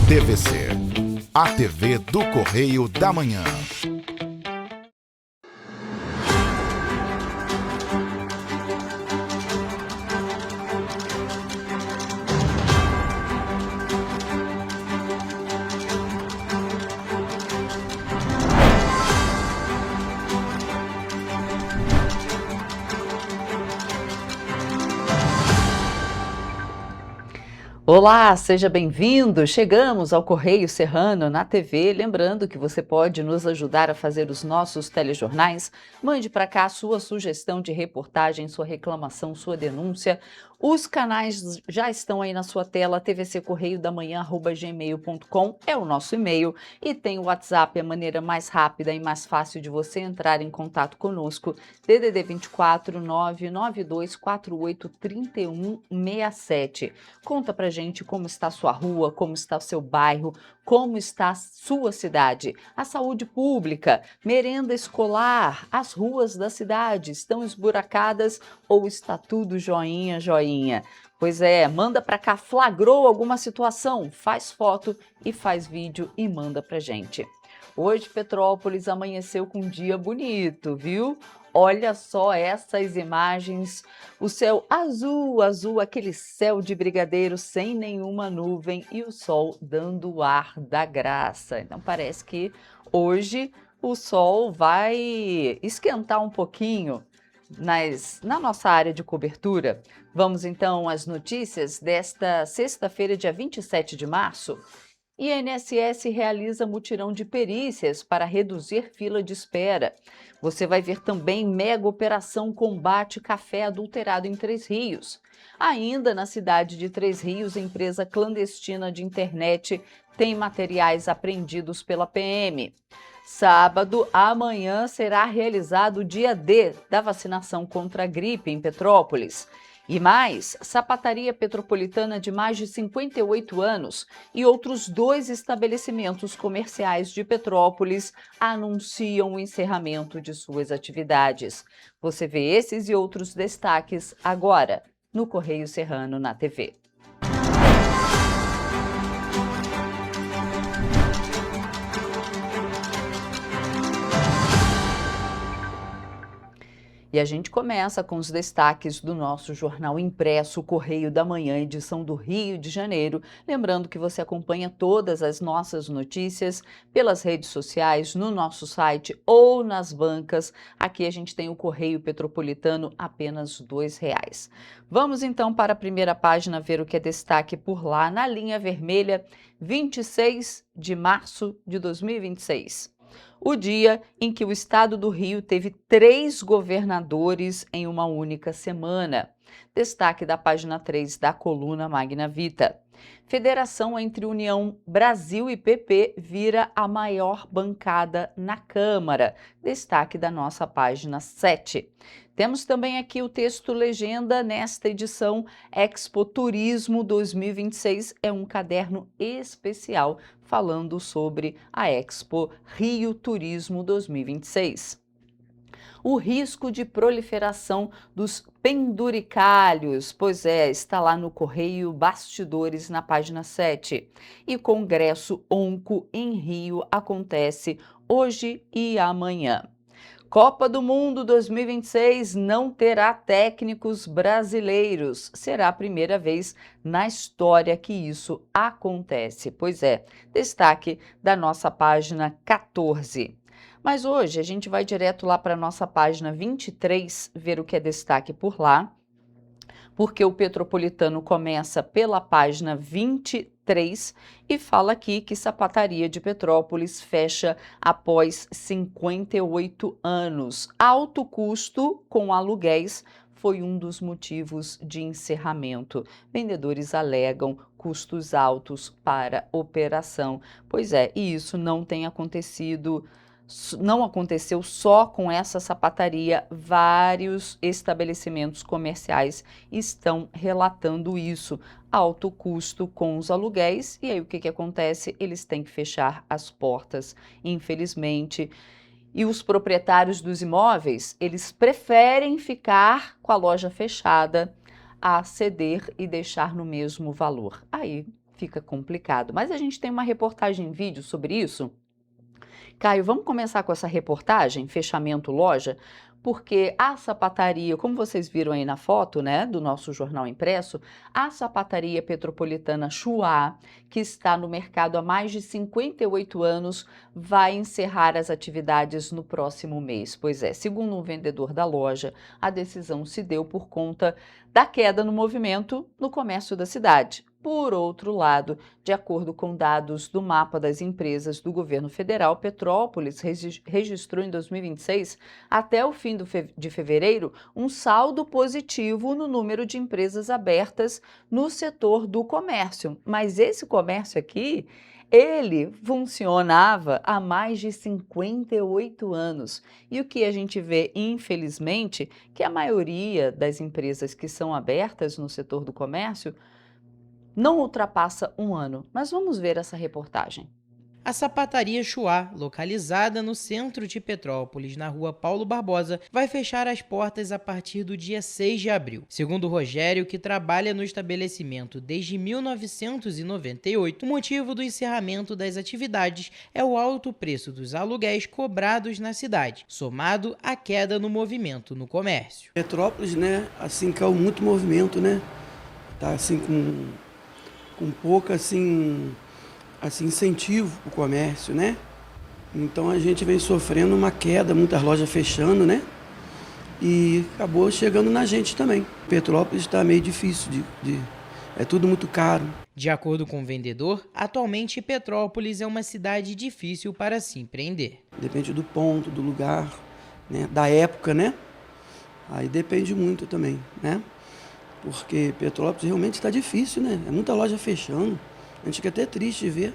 TVC, a TV do Correio da Manhã. Olá, seja bem-vindo! Chegamos ao Correio Serrano na TV. Lembrando que você pode nos ajudar a fazer os nossos telejornais. Mande para cá a sua sugestão de reportagem, sua reclamação, sua denúncia. Os canais já estão aí na sua tela, tvccorreiodamanhã@gmail.com é o nosso e-mail e tem o WhatsApp, a maneira mais rápida e mais fácil de você entrar em contato conosco, DDD 24 99248 3167. Conta pra gente como está a sua rua, como está o seu bairro, como está a sua cidade, a saúde pública, merenda escolar, as ruas da cidade estão esburacadas ou está tudo joinha, joinha? Pois é, manda pra cá, flagrou alguma situação? Faz foto e faz vídeo e manda pra gente. Hoje Petrópolis amanheceu com um dia bonito, viu? Olha só essas imagens, o céu azul, azul, aquele céu de brigadeiro sem nenhuma nuvem e o sol dando o ar da graça. Então parece que hoje o sol vai esquentar um pouquinho na nossa área de cobertura. Vamos então às notícias desta sexta-feira, dia 27 de março. INSS realiza mutirão de perícias para reduzir fila de espera. Você vai ver também mega operação combate café adulterado em Três Rios. Ainda na cidade de Três Rios, empresa clandestina de internet tem materiais apreendidos pela PM. Sábado, amanhã, será realizado o dia D da vacinação contra a gripe em Petrópolis. E mais, sapataria petropolitana de mais de 58 anos e outros 2 estabelecimentos comerciais de Petrópolis anunciam o encerramento de suas atividades. Você vê esses e outros destaques agora no Correio Serrano na TV. E a gente começa com os destaques do nosso jornal impresso Correio da Manhã, edição do Rio de Janeiro. Lembrando que você acompanha todas as nossas notícias pelas redes sociais, no nosso site ou nas bancas. Aqui a gente tem o Correio Petropolitano, apenas R$ 2. Vamos então para a primeira página ver o que é destaque por lá, na linha vermelha, 26 de março de 2026. O dia em que o estado do Rio teve 3 governadores em uma única semana. Destaque da página 3 da coluna Magna Vita. Federação entre União Brasil e PP vira a maior bancada na Câmara. Destaque da nossa página 7. Temos também aqui o texto legenda nesta edição. Expo Turismo 2026 é um caderno especial falando sobre a Expo Rio Turismo 2026. O risco de proliferação dos penduricalhos, pois é, está lá no Correio Bastidores, na página 7. E Congresso Onco em Rio acontece hoje e amanhã. Copa do Mundo 2026 não terá técnicos brasileiros. Será a primeira vez na história que isso acontece. Pois é, destaque da nossa página 14. Mas hoje a gente vai direto lá para a nossa página 23, ver o que é destaque por lá, porque o Petropolitano começa pela página 23 e fala aqui que sapataria de Petrópolis fecha após 58 anos. Alto custo com aluguéis foi um dos motivos de encerramento. Vendedores alegam custos altos para operação. Pois é, e isso não tem acontecido. Não aconteceu só com essa sapataria, vários estabelecimentos comerciais estão relatando isso, alto custo com os aluguéis, e aí o que acontece? Eles têm que fechar as portas, infelizmente. E os proprietários dos imóveis, eles preferem ficar com a loja fechada a ceder e deixar no mesmo valor. Aí fica complicado. Mas a gente tem uma reportagem em vídeo sobre isso. Caio, vamos começar com essa reportagem, fechamento loja, porque a sapataria, como vocês viram aí na foto, né, do nosso jornal impresso, a sapataria Petropolitana Chuá, que está no mercado há mais de 58 anos, vai encerrar as atividades no próximo mês. Pois é, segundo um vendedor da loja, a decisão se deu por conta da queda no movimento no comércio da cidade. Por outro lado, de acordo com dados do mapa das empresas do governo federal, Petrópolis registrou em 2026, até o fim de fevereiro, um saldo positivo no número de empresas abertas no setor do comércio. Mas esse comércio aqui, ele funcionava há mais de 58 anos. E o que a gente vê, infelizmente, que a maioria das empresas que são abertas no setor do comércio não ultrapassa um ano, mas vamos ver essa reportagem. A sapataria Chuá, localizada no centro de Petrópolis, na rua Paulo Barbosa, vai fechar as portas a partir do dia 6 de abril. Segundo Rogério, que trabalha no estabelecimento desde 1998, o motivo do encerramento das atividades é o alto preço dos aluguéis cobrados na cidade, somado à queda no movimento no comércio. Petrópolis, né, assim, caiu muito movimento, né? Tá assim com pouco assim incentivo para o comércio, né? Então a gente vem sofrendo uma queda, muitas lojas fechando, né? E acabou chegando na gente também. Petrópolis está meio difícil é tudo muito caro. De acordo com o vendedor, atualmente Petrópolis é uma cidade difícil para se empreender. Depende do ponto, do lugar, né? Da época, né? Aí depende muito também, né? Porque Petrópolis realmente está difícil, né? É muita loja fechando. A gente fica até triste de ver.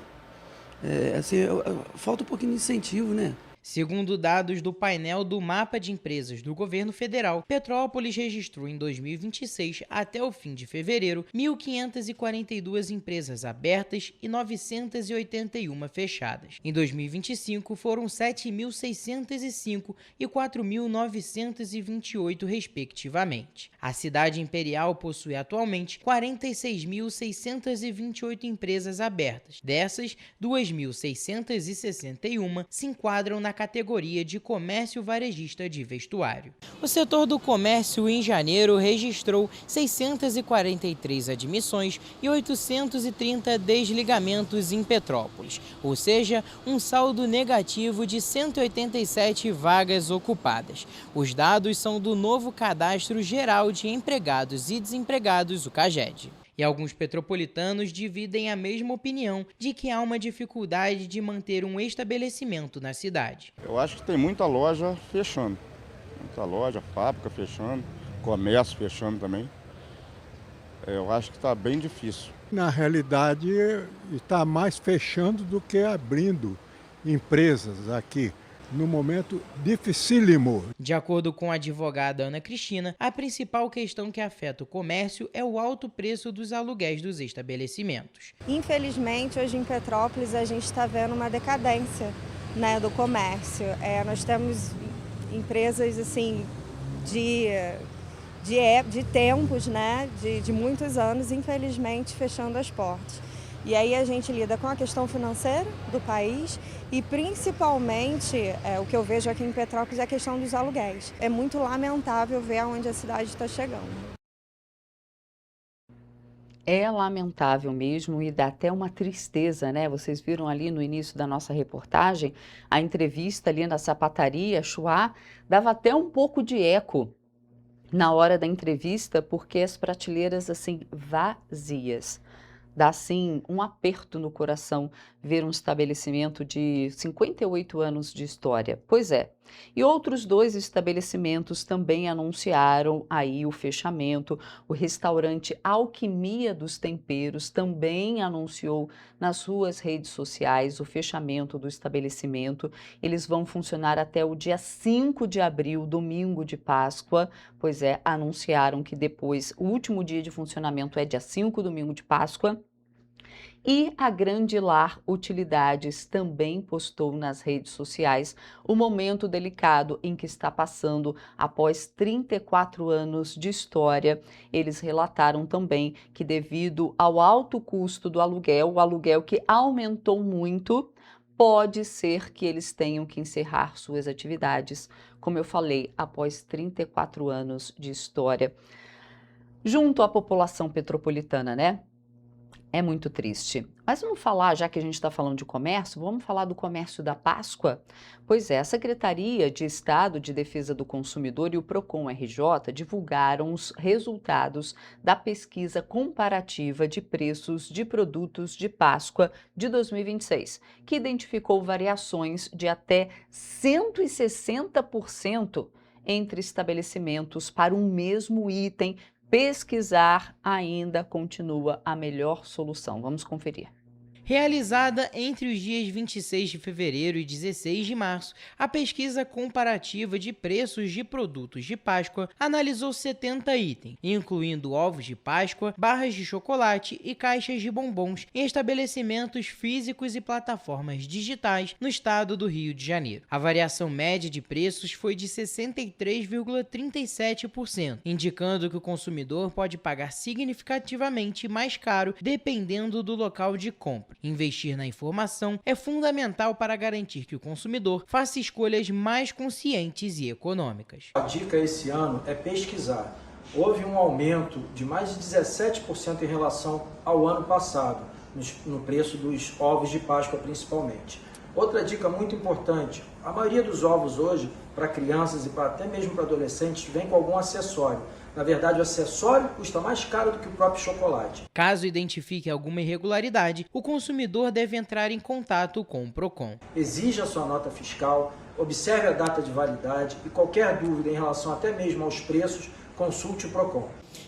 Falta um pouquinho de incentivo, né? Segundo dados do painel do Mapa de Empresas do Governo Federal, Petrópolis registrou em 2026, até o fim de fevereiro, 1.542 empresas abertas e 981 fechadas. Em 2025, foram 7.605 e 4.928, respectivamente. A cidade imperial possui atualmente 46.628 empresas abertas. Dessas, 2.661 se enquadram na categoria de comércio varejista de vestuário. O setor do comércio em janeiro registrou 643 admissões e 830 desligamentos em Petrópolis, ou seja, um saldo negativo de 187 vagas ocupadas. Os dados são do novo Cadastro Geral de Empregados e Desempregados, o CAGED. E alguns petropolitanos dividem a mesma opinião de que há uma dificuldade de manter um estabelecimento na cidade. Eu acho que tem muita loja fechando, muita loja, fábrica fechando, comércio fechando também. Eu acho que está bem difícil. Na realidade, está mais fechando do que abrindo empresas aqui. No momento dificílimo. De acordo com a advogada Ana Cristina, a principal questão que afeta o comércio é o alto preço dos aluguéis dos estabelecimentos. Infelizmente, hoje em Petrópolis, a gente está vendo uma decadência, né, do comércio. Nós temos empresas assim, de tempos, né, de muitos anos, infelizmente, fechando as portas. E aí a gente lida com a questão financeira do país e principalmente, o que eu vejo aqui em Petrópolis é a questão dos aluguéis. É muito lamentável ver aonde a cidade está chegando. É lamentável mesmo e dá até uma tristeza, né? Vocês viram ali no início da nossa reportagem, a entrevista ali na sapataria Chuá, dava até um pouco de eco na hora da entrevista, porque as prateleiras assim vazias. Dá, assim, um aperto no coração ver um estabelecimento de 58 anos de história. Pois é. E outros dois estabelecimentos também anunciaram aí o fechamento. O restaurante Alquimia dos Temperos também anunciou nas suas redes sociais o fechamento do estabelecimento. Eles vão funcionar até o dia 5 de abril, domingo de Páscoa. Pois é, anunciaram que depois, o último dia de funcionamento é dia 5, domingo de Páscoa. E a Grande Lar Utilidades também postou nas redes sociais o momento delicado em que está passando após 34 anos de história. Eles relataram também que, devido ao alto custo do aluguel, o aluguel que aumentou muito, pode ser que eles tenham que encerrar suas atividades, como eu falei, após 34 anos de história. Junto à população petropolitana, né? É muito triste. Mas vamos falar, já que a gente está falando de comércio, vamos falar do comércio da Páscoa? Pois é, a Secretaria de Estado de Defesa do Consumidor e o Procon RJ divulgaram os resultados da pesquisa comparativa de preços de produtos de Páscoa de 2026, que identificou variações de até 160% entre estabelecimentos para um mesmo item. Pesquisar ainda continua a melhor solução. Vamos conferir. Realizada entre os dias 26 de fevereiro e 16 de março, a pesquisa comparativa de preços de produtos de Páscoa analisou 70 itens, incluindo ovos de Páscoa, barras de chocolate e caixas de bombons em estabelecimentos físicos e plataformas digitais no estado do Rio de Janeiro. A variação média de preços foi de 63,37%, indicando que o consumidor pode pagar significativamente mais caro dependendo do local de compra. Investir na informação é fundamental para garantir que o consumidor faça escolhas mais conscientes e econômicas. A dica esse ano é pesquisar. Houve um aumento de mais de 17% em relação ao ano passado, no preço dos ovos de Páscoa principalmente. Outra dica muito importante, a maioria dos ovos hoje, para crianças e até mesmo para adolescentes, vem com algum acessório. Na verdade, o acessório custa mais caro do que o próprio chocolate. Caso identifique alguma irregularidade, o consumidor deve entrar em contato com o Procon. Exija a sua nota fiscal, observe a data de validade e qualquer dúvida em relação até mesmo aos preços, consulte o Procon.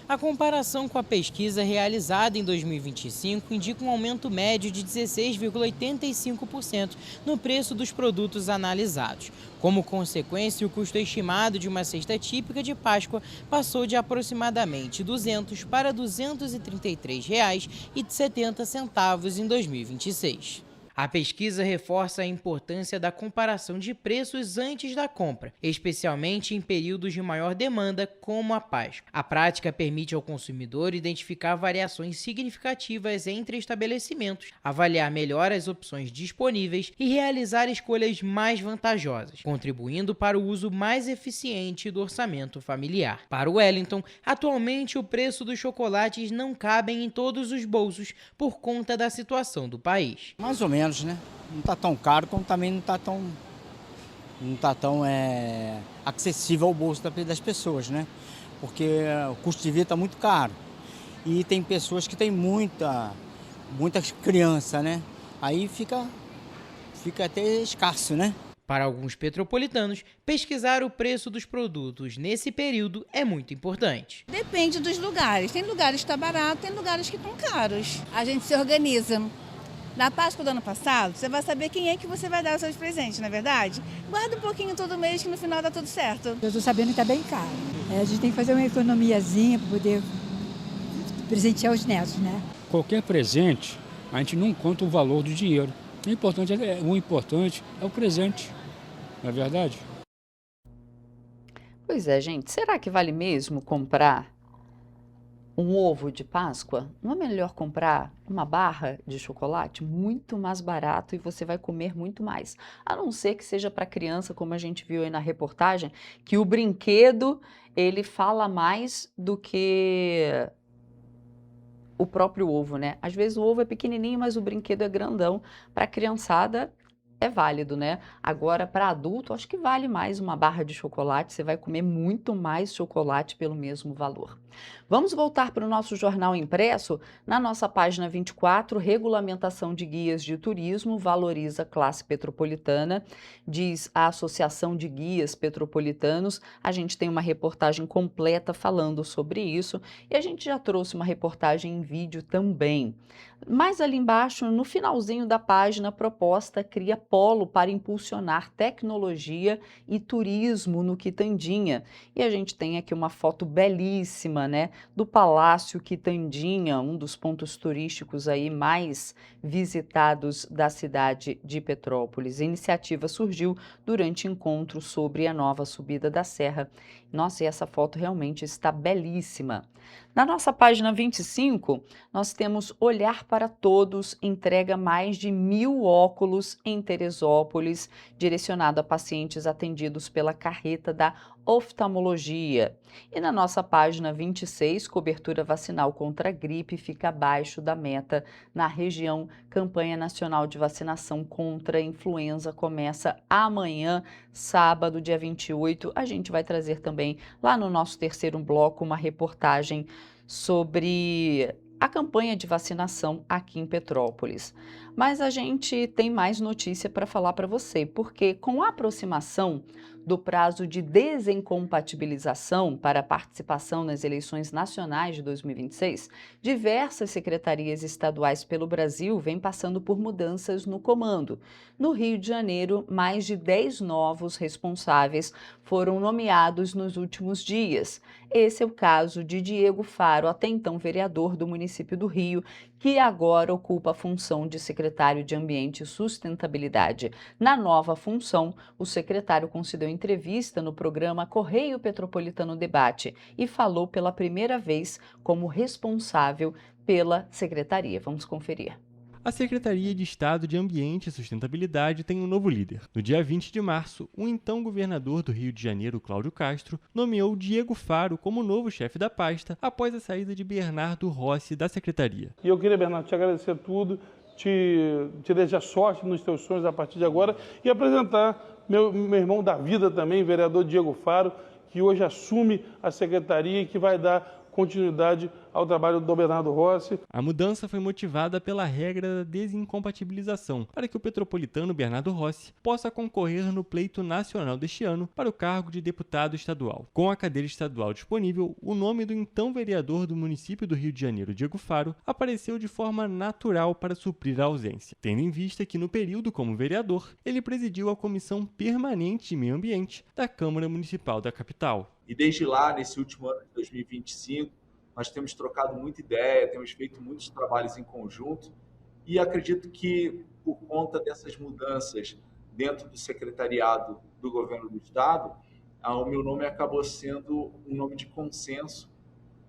A comparação com a pesquisa realizada em 2025 indica um aumento médio de 16,85% no preço dos produtos analisados. Como consequência, o custo estimado de uma cesta típica de Páscoa passou de aproximadamente R$ 200 para R$ 233,70 em 2026. A pesquisa reforça a importância da comparação de preços antes da compra, especialmente em períodos de maior demanda, como a Páscoa. A prática permite ao consumidor identificar variações significativas entre estabelecimentos, avaliar melhor as opções disponíveis e realizar escolhas mais vantajosas, contribuindo para o uso mais eficiente do orçamento familiar. Para o Wellington, atualmente o preço dos chocolates não cabem em todos os bolsos por conta da situação do país. Mais ou menos, né? Não está tão caro, como também não está tão acessível ao bolso das pessoas, né? Porque o custo de vida está muito caro. E tem pessoas que têm muitas crianças, né? Aí fica até escasso, né? Para alguns petropolitanos, pesquisar o preço dos produtos nesse período é muito importante. Depende dos lugares. Tem lugares que está barato, tem lugares que estão caros. A gente se organiza. Na Páscoa do ano passado, você vai saber quem é que você vai dar os seus presentes, não é verdade? Guarda um pouquinho todo mês que no final dá tudo certo. Eu estou sabendo que está bem caro. A gente tem que fazer uma economiazinha para poder presentear os netos, né? Qualquer presente, a gente não conta o valor do dinheiro. O importante é o presente, não é verdade? Pois é, gente. Será que vale mesmo comprar um ovo de Páscoa? Não é melhor comprar uma barra de chocolate muito mais barato e você vai comer muito mais? A não ser que seja para criança, como a gente viu aí na reportagem, que o brinquedo ele fala mais do que o próprio ovo, né? Às vezes o ovo é pequenininho, mas o brinquedo é grandão. Para a criançada é válido, né? Agora, para adulto, acho que vale mais uma barra de chocolate. Você vai comer muito mais chocolate pelo mesmo valor. Vamos voltar para o nosso jornal impresso. Na nossa página 24, regulamentação de guias de turismo valoriza a classe petropolitana, diz a Associação de Guias Petropolitanos. A gente tem uma reportagem completa falando sobre isso e a gente já trouxe uma reportagem em vídeo também. Mas ali embaixo, no finalzinho da página, a proposta cria polo para impulsionar tecnologia e turismo no Quitandinha. E a gente tem aqui uma foto belíssima, cima, né, do Palácio Quitandinha, um dos pontos turísticos aí mais visitados da cidade de Petrópolis. A iniciativa surgiu durante encontro sobre a nova subida da serra. Nossa, e essa foto realmente está belíssima. Na nossa página 25, nós temos Olhar para Todos, entrega mais de 1.000 óculos em Teresópolis, direcionado a pacientes atendidos pela carreta da oftalmologia. E na nossa página 26, cobertura vacinal contra a gripe fica abaixo da meta na região. Campanha nacional de vacinação contra a influenza começa amanhã, sábado, dia 28. A gente vai trazer também lá no nosso terceiro bloco uma reportagem sobre a campanha de vacinação aqui em Petrópolis. Mas a gente tem mais notícia para falar para você, porque com a aproximação do prazo de desincompatibilização para a participação nas eleições nacionais de 2026, diversas secretarias estaduais pelo Brasil vêm passando por mudanças no comando. No Rio de Janeiro, mais de 10 novos responsáveis foram nomeados nos últimos dias. Esse é o caso de Diego Faro, até então vereador do município do Rio, que agora ocupa a função de secretário de Ambiente e Sustentabilidade. Na nova função, o secretário concedeu entrevista no programa Correio Petropolitano Debate e falou pela primeira vez como responsável pela secretaria. Vamos conferir. A Secretaria de Estado de Ambiente e Sustentabilidade tem um novo líder. No dia 20 de março, o então governador do Rio de Janeiro, Cláudio Castro, nomeou Diego Faro como novo chefe da pasta após a saída de Bernardo Rossi da secretaria. E eu queria, Bernardo, te agradecer tudo, te desejar sorte nos teus sonhos a partir de agora e apresentar meu irmão da vida também, vereador Diego Faro, que hoje assume a secretaria e que vai dar continuidade ao trabalho do Bernardo Rossi. A mudança foi motivada pela regra da desincompatibilização, para que o petropolitano Bernardo Rossi possa concorrer no pleito nacional deste ano para o cargo de deputado estadual. Com a cadeira estadual disponível, o nome do então vereador do município do Rio de Janeiro, Diego Faro, apareceu de forma natural para suprir a ausência, tendo em vista que no período como vereador, ele presidiu a Comissão Permanente de Meio Ambiente da Câmara Municipal da capital. E desde lá, nesse último ano de 2025, nós temos trocado muita ideia, temos feito muitos trabalhos em conjunto e acredito que, por conta dessas mudanças dentro do secretariado do governo do estado, o meu nome acabou sendo um nome de consenso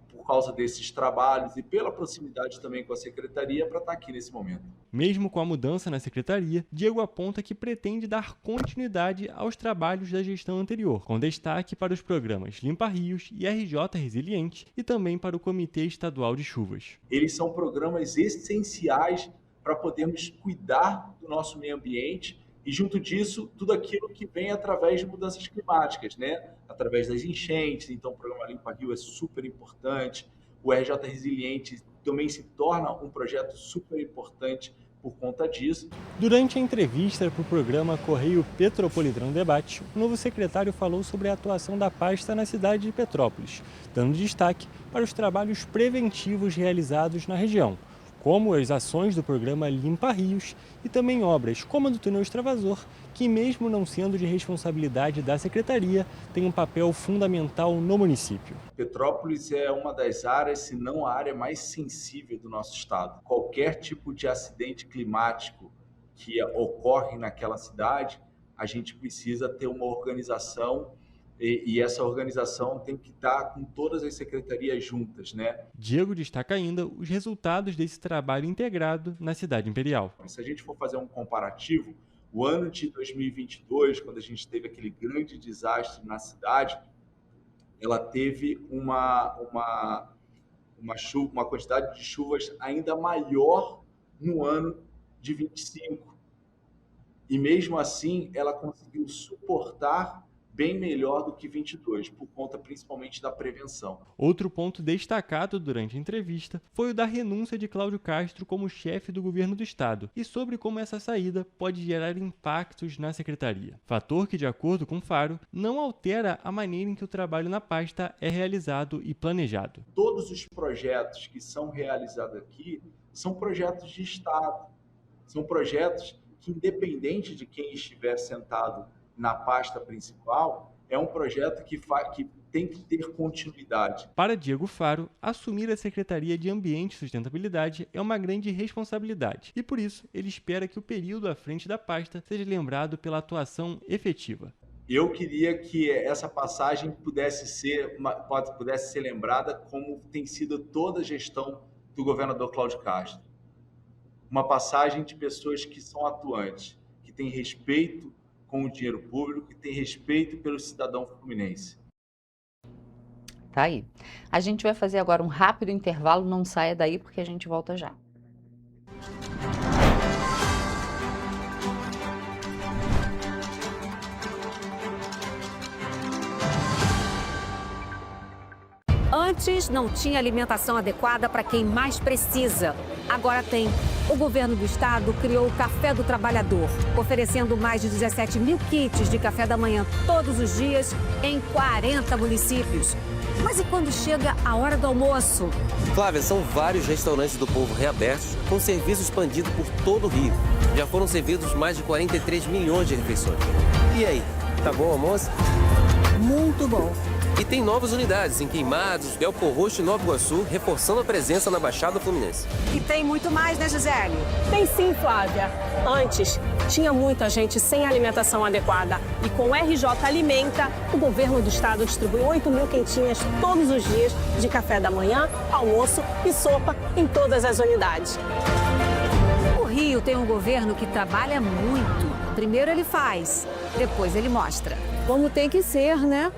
por causa desses trabalhos e pela proximidade também com a secretaria para estar aqui nesse momento. Mesmo com a mudança na secretaria, Diego aponta que pretende dar continuidade aos trabalhos da gestão anterior, com destaque para os programas Limpa Rios e RJ Resiliente e também para o Comitê Estadual de Chuvas. Eles são programas essenciais para podermos cuidar do nosso meio ambiente e, junto disso, tudo aquilo que vem através de mudanças climáticas, né? Através das enchentes. Então, o programa Limpa Rio é super importante. O RJ Resiliente também se torna um projeto super importante por conta disso. Durante a entrevista para o programa Correio Petropolitano Debate, o novo secretário falou sobre a atuação da pasta na cidade de Petrópolis, dando destaque para os trabalhos preventivos realizados na região, como as ações do programa Limpa Rios e também obras como a do túnel extravasor, que mesmo não sendo de responsabilidade da secretaria, tem um papel fundamental no município. Petrópolis é uma das áreas, se não a área mais sensível do nosso estado. Qualquer tipo de acidente climático que ocorre naquela cidade, a gente precisa ter uma organização e essa organização tem que estar com todas as secretarias juntas, né? Diego destaca ainda os resultados desse trabalho integrado na cidade imperial. Se a gente for fazer um comparativo, o ano de 2022, quando a gente teve aquele grande desastre na cidade, ela teve uma quantidade de chuvas ainda maior no ano de 25. E mesmo assim, ela conseguiu suportar bem melhor do que 22, por conta principalmente da prevenção. Outro ponto destacado durante a entrevista foi o da renúncia de Cláudio Castro como chefe do governo do estado e sobre como essa saída pode gerar impactos na secretaria. Fator que, de acordo com Faro, não altera a maneira em que o trabalho na pasta é realizado e planejado. Todos os projetos que são realizados aqui são projetos de estado, são projetos que, independente de quem estiver sentado na pasta principal, é um projeto que tem que ter continuidade. Para Diego Faro, assumir a Secretaria de Ambiente e Sustentabilidade é uma grande responsabilidade e, por isso, ele espera que o período à frente da pasta seja lembrado pela atuação efetiva. Eu queria que essa passagem pudesse ser lembrada como tem sido toda a gestão do governador Cláudio Castro. Uma passagem de pessoas que são atuantes, que têm respeito com o dinheiro público, que têm respeito pelo cidadão fluminense. Tá aí. A gente vai fazer agora um rápido intervalo, não saia daí porque a gente volta já. Antes não tinha alimentação adequada para quem mais precisa. Agora tem. O governo do estado criou o Café do Trabalhador, oferecendo mais de 17 mil kits de café da manhã todos os dias em 40 municípios. Mas e quando chega a hora do almoço? Flávia, são vários restaurantes do povo reabertos com serviço expandido por todo o Rio. Já foram servidos mais de 43 milhões de refeições. E aí, tá bom o almoço? Muito bom. E tem novas unidades em Queimados, Belfor Roxo e Nova Iguaçu, reforçando a presença na Baixada Fluminense. E tem muito mais, né, Gisele? Tem sim, Flávia. Antes, tinha muita gente sem alimentação adequada. E com o RJ Alimenta, o governo do estado distribui 8 mil quentinhas todos os dias de café da manhã, almoço e sopa em todas as unidades. O Rio tem um governo que trabalha muito. Primeiro ele faz, depois ele mostra. Como tem que ser, né?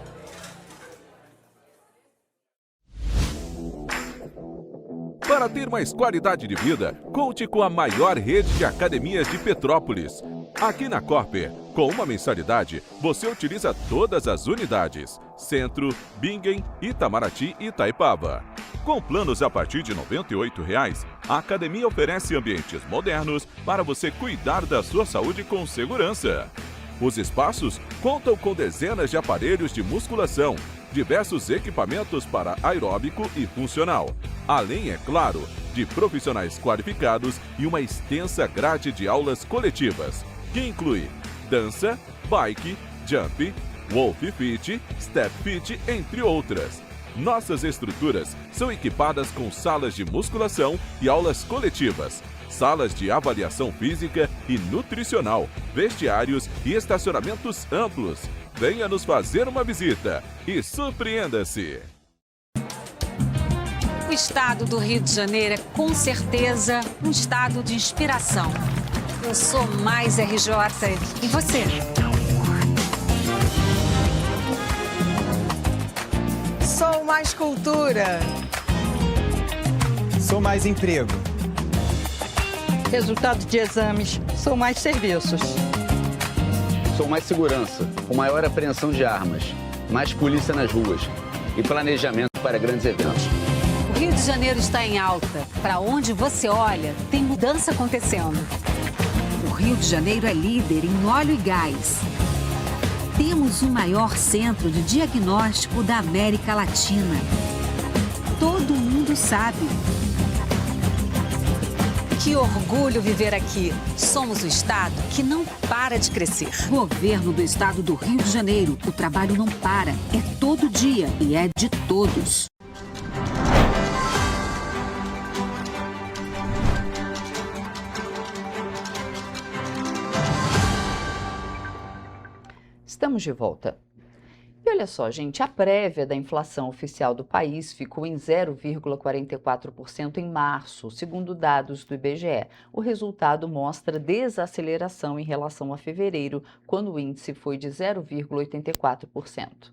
Para ter mais qualidade de vida, conte com a maior rede de academias de Petrópolis. Aqui na Corper, com uma mensalidade, você utiliza todas as unidades: Centro, Bingen, Itamaraty e Itaipava. Com planos a partir de R$ 98,00, a academia oferece ambientes modernos para você cuidar da sua saúde com segurança. Os espaços contam com dezenas de aparelhos de musculação, diversos equipamentos para aeróbico e funcional, além, é claro, de profissionais qualificados e uma extensa grade de aulas coletivas, que inclui dança, bike, jump, wolf fit, step fit, entre outras. Nossas estruturas são equipadas com salas de musculação e aulas coletivas, salas de avaliação física e nutricional, vestiários e estacionamentos amplos. Venha nos fazer uma visita e surpreenda-se! O estado do Rio de Janeiro é, com certeza, um estado de inspiração. Eu sou mais RJ. E você? Sou mais cultura. Sou mais emprego. Resultado de exames. Sou mais serviços. Sou mais segurança, com maior apreensão de armas, mais polícia nas ruas e planejamento para grandes eventos. O Rio de Janeiro está em alta. Para onde você olha, tem mudança acontecendo. O Rio de Janeiro é líder em óleo e gás. Temos o maior centro de diagnóstico da América Latina. Todo mundo sabe. Que orgulho viver aqui. Somos o estado que não para de crescer. Governo do estado do Rio de Janeiro. O trabalho não para. É todo dia e é de todos. Estamos de volta. E olha só, gente, a prévia da inflação oficial do país ficou em 0,44% em março, segundo dados do IBGE. O resultado mostra desaceleração em relação a fevereiro, quando o índice foi de 0,84%.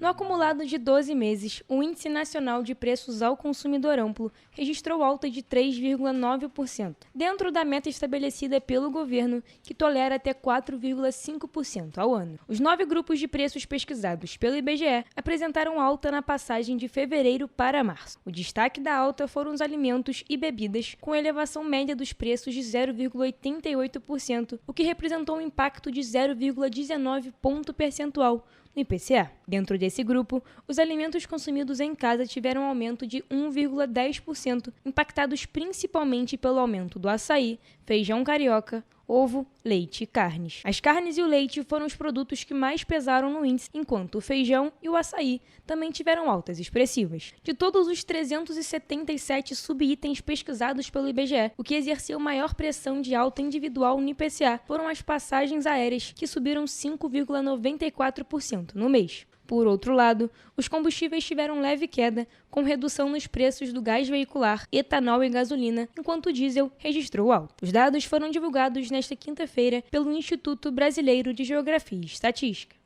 No acumulado de 12 meses, o Índice Nacional de Preços ao Consumidor Amplo registrou alta de 3,9%, dentro da meta estabelecida pelo governo, que tolera até 4,5% ao ano. Os 9 grupos de preços pesquisados pelo IBGE apresentaram alta na passagem de fevereiro para março. O destaque da alta foram os alimentos e bebidas, com elevação média dos preços de 0,88%, o que representou um impacto de 0,19 ponto percentual no IPCA. Dentro desse grupo, os alimentos consumidos em casa tiveram um aumento de 1,10%, impactados principalmente pelo aumento do açaí, feijão carioca, ovo, leite e carnes. As carnes e o leite foram os produtos que mais pesaram no índice, enquanto o feijão e o açaí também tiveram altas expressivas. De todos os 377 subitens pesquisados pelo IBGE, o que exerceu maior pressão de alta individual no IPCA foram as passagens aéreas, que subiram 5,94% no mês. Por outro lado, os combustíveis tiveram leve queda, com redução nos preços do gás veicular, etanol e gasolina, enquanto o diesel registrou alta. Os dados foram divulgados nesta quinta-feira pelo Instituto Brasileiro de Geografia e Estatística.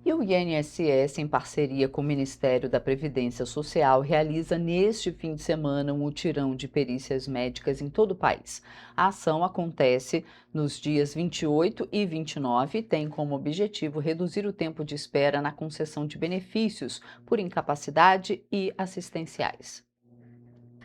E o INSS, em parceria com o Ministério da Previdência Social, realiza neste fim de semana um mutirão de perícias médicas em todo o país. A ação acontece nos dias 28 e 29 e tem como objetivo reduzir o tempo de espera na concessão de benefícios por incapacidade e assistenciais.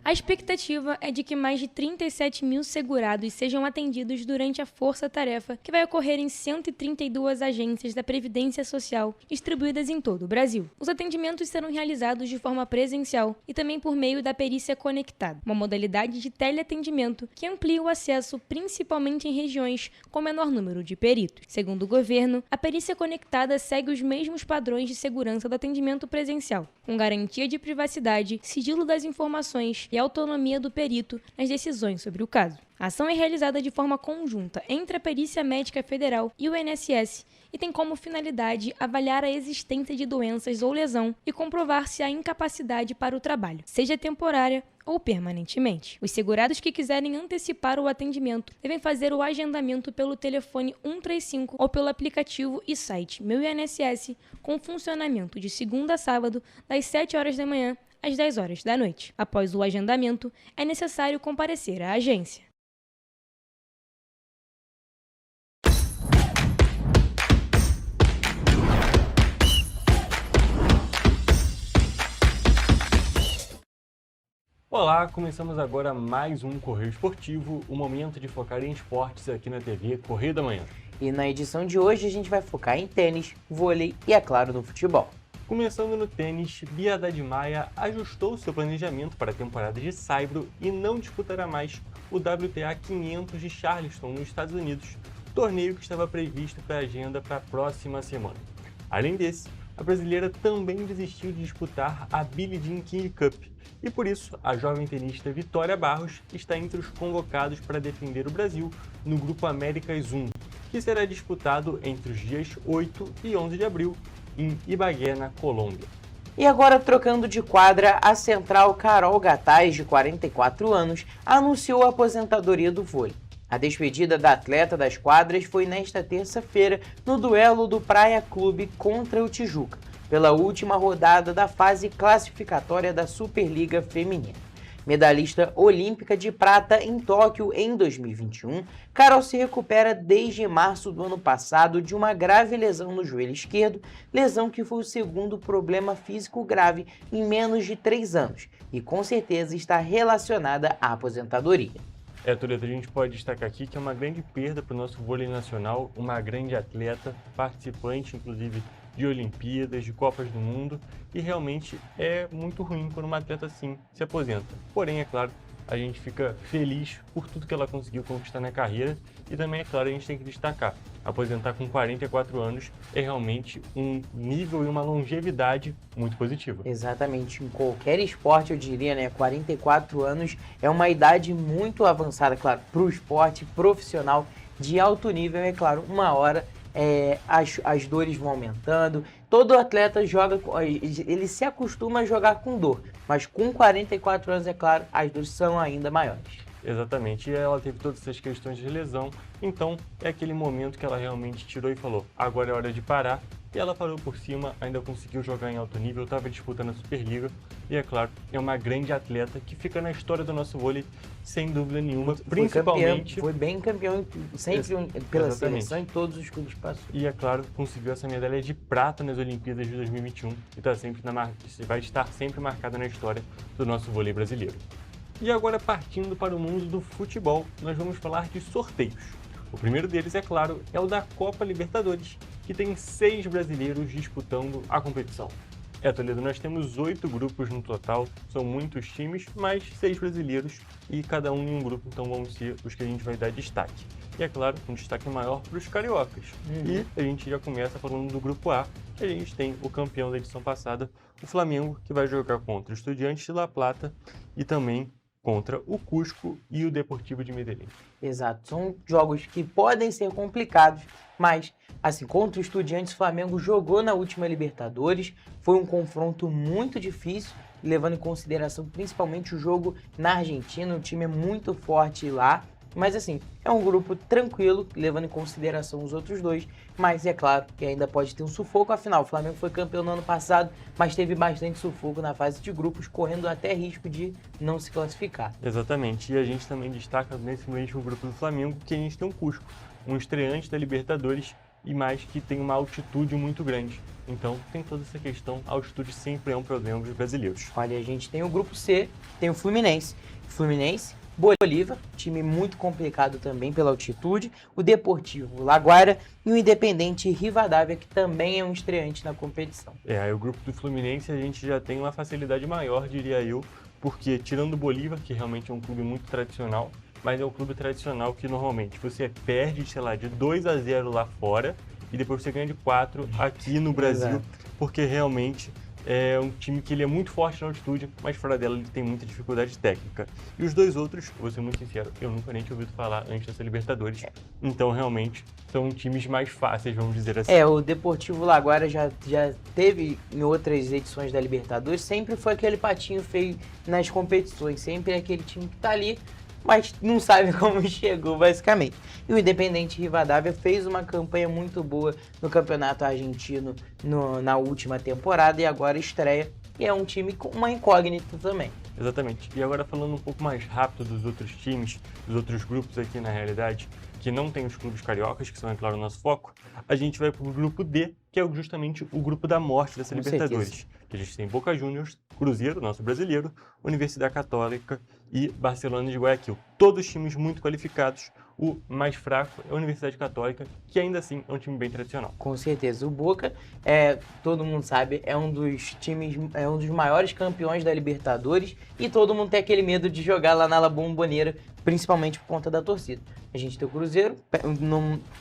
A expectativa é de que mais de 37 mil segurados sejam atendidos durante a força-tarefa, que vai ocorrer em 132 agências da Previdência Social, distribuídas em todo o Brasil. Os atendimentos serão realizados de forma presencial e também por meio da perícia conectada, uma modalidade de teleatendimento que amplia o acesso principalmente em regiões com menor número de peritos. Segundo o governo, a perícia conectada segue os mesmos padrões de segurança do atendimento presencial, com garantia de privacidade, sigilo das informações e autonomia do perito nas decisões sobre o caso. A ação é realizada de forma conjunta entre a Perícia Médica Federal e o INSS e tem como finalidade avaliar a existência de doenças ou lesão e comprovar se há incapacidade para o trabalho, seja temporária ou permanentemente. Os segurados que quiserem antecipar o atendimento devem fazer o agendamento pelo telefone 135 ou pelo aplicativo e site Meu INSS, com funcionamento de segunda a sábado, das 7 horas da manhã às 10 horas da noite. Após o agendamento, é necessário comparecer à agência. Olá, começamos agora mais um Correio Esportivo, o momento de focar em esportes aqui na TV Correio da Manhã. E na edição de hoje a gente vai focar em tênis, vôlei e, é claro, no futebol. Começando no tênis, Bia Haddad Maia ajustou seu planejamento para a temporada de Saibro e não disputará mais o WTA 500 de Charleston, nos Estados Unidos, torneio que estava previsto para a agenda para a próxima semana. Além desse, a brasileira também desistiu de disputar a Billie Jean King Cup e, por isso, a jovem tenista Vitória Barros está entre os convocados para defender o Brasil no Grupo Américas 1, que será disputado entre os dias 8 e 11 de abril, em Ibagué, na Colômbia. E agora, trocando de quadra, a central Carol Gataz, de 44 anos, anunciou a aposentadoria do vôlei. A despedida da atleta das quadras foi nesta terça-feira no duelo do Praia Clube contra o Tijuca, pela última rodada da fase classificatória da Superliga Feminina. Medalhista olímpica de prata em Tóquio em 2021, Carol se recupera desde março do ano passado de uma grave lesão no joelho esquerdo, lesão que foi o segundo problema físico grave em menos de 3 anos e com certeza está relacionada à aposentadoria. Toledo, a gente pode destacar aqui que é uma grande perda para o nosso vôlei nacional, uma grande atleta, participante inclusive de Olimpíadas, de Copas do Mundo, e realmente é muito ruim quando uma atleta assim se aposenta. Porém, é claro, a gente fica feliz por tudo que ela conseguiu conquistar na carreira e também, é claro, a gente tem que destacar, aposentar com 44 anos é realmente um nível e uma longevidade muito positiva. Exatamente, em qualquer esporte eu diria, né, 44 anos é uma idade muito avançada, claro, para o esporte profissional de alto nível, é claro, uma hora as dores vão aumentando, todo atleta joga, ele se acostuma a jogar com dor, mas com 44 anos, é claro, as dores são ainda maiores. Exatamente, e ela teve todas essas questões de lesão, então é aquele momento que ela realmente tirou e falou, agora é hora de parar, e ela parou por cima, ainda conseguiu jogar em alto nível, estava disputando a Superliga, e é claro, é uma grande atleta que fica na história do nosso vôlei, sem dúvida nenhuma, principalmente... Foi bem campeão, sempre pela seleção em todos os clubes que passou. E é claro, conseguiu essa medalha de prata nas Olimpíadas de 2021, e vai estar sempre marcada na história do nosso vôlei brasileiro. E agora, partindo para o mundo do futebol, nós vamos falar de sorteios. O primeiro deles, é claro, é o da Copa Libertadores, que tem 6 brasileiros disputando a competição. Toledo, nós temos 8 grupos no total, são muitos times, mas 6 brasileiros e cada um em um grupo, então vão ser os que a gente vai dar destaque. E é claro, um destaque maior para os cariocas. E a gente já começa falando do grupo A, que a gente tem o campeão da edição passada, o Flamengo, que vai jogar contra o Estudiantes de La Plata e também contra o Cusco e o Deportivo de Medellín. Exato, são jogos que podem ser complicados, mas assim, contra o Estudiantes, o Flamengo jogou na última Libertadores, foi um confronto muito difícil, levando em consideração principalmente o jogo na Argentina, o time é muito forte lá, mas assim, é um grupo tranquilo, levando em consideração os outros dois, mas é claro que ainda pode ter um sufoco, afinal, o Flamengo foi campeão no ano passado, mas teve bastante sufoco na fase de grupos, correndo até risco de não se classificar. Exatamente, e a gente também destaca nesse mesmo grupo do Flamengo que a gente tem um Cusco, um estreante da Libertadores, e mais que tem uma altitude muito grande. Então tem toda essa questão, a altitude sempre é um problema dos brasileiros. Olha, a gente tem o grupo C, tem o Fluminense, Bolívar, time muito complicado também pela altitude, o Deportivo Laguaira e o Independente Rivadavia, que também é um estreante na competição. Aí o grupo do Fluminense a gente já tem uma facilidade maior, diria eu, porque tirando o Bolívar, que realmente é um clube muito tradicional, mas é um clube tradicional que normalmente você perde, sei lá, de 2-0 lá fora e depois você ganha de 4 aqui no Brasil, Exato. Porque realmente é um time que ele é muito forte na altitude, mas fora dela ele tem muita dificuldade técnica. E os dois outros, vou ser muito sincero, eu nunca nem tinha ouvido falar antes dessa Libertadores, então realmente são times mais fáceis, vamos dizer assim. O Deportivo Laguaira já teve em outras edições da Libertadores, sempre foi aquele patinho feio nas competições, sempre é aquele time que tá ali, mas não sabe como chegou, basicamente. E o Independente Rivadavia fez uma campanha muito boa no Campeonato Argentino na última temporada e agora estreia. E é um time com uma incógnita também. Exatamente. E agora falando um pouco mais rápido dos outros times, dos outros grupos aqui na realidade, que não tem os clubes cariocas, que são, é claro, o nosso foco, a gente vai para o grupo D, que é justamente o grupo da morte dessa Libertadores. Que a gente tem Boca Juniors, Cruzeiro, nosso brasileiro, Universidade Católica e Barcelona de Guayaquil. Todos times muito qualificados. O mais fraco é a Universidade Católica, que ainda assim é um time bem tradicional. Com certeza. O Boca, todo mundo sabe, é um dos times, é um dos maiores campeões da Libertadores e todo mundo tem aquele medo de jogar lá na La Bombonera, principalmente por conta da torcida. A gente tem o Cruzeiro,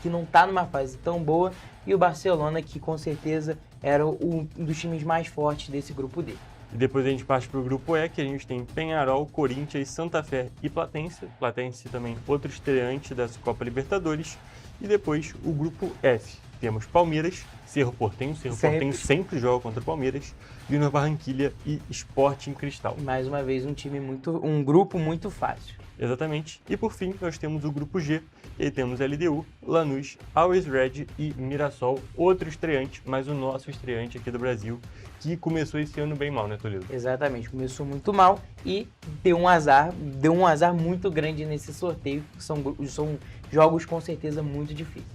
que não está numa fase tão boa, e o Barcelona, que com certeza era um dos times mais fortes desse grupo D. E depois a gente parte para o grupo E, que a gente tem Peñarol, Corinthians, Santa Fé e Platense. Platense também outro estreante da Copa Libertadores. E depois o grupo F. Temos Palmeiras, Cerro Porteño. Cerro Porteño sempre joga contra o Palmeiras. Junior Barranquilla e Sporting Cristal. Mais uma vez um grupo muito fácil. Exatamente. E por fim, nós temos o grupo G, e aí temos LDU, Lanús, Always Red e Mirassol, outro estreante, mas o nosso estreante aqui do Brasil, que começou esse ano bem mal, né, Toledo? Exatamente, começou muito mal e deu um azar muito grande nesse sorteio, são jogos com certeza muito difíceis.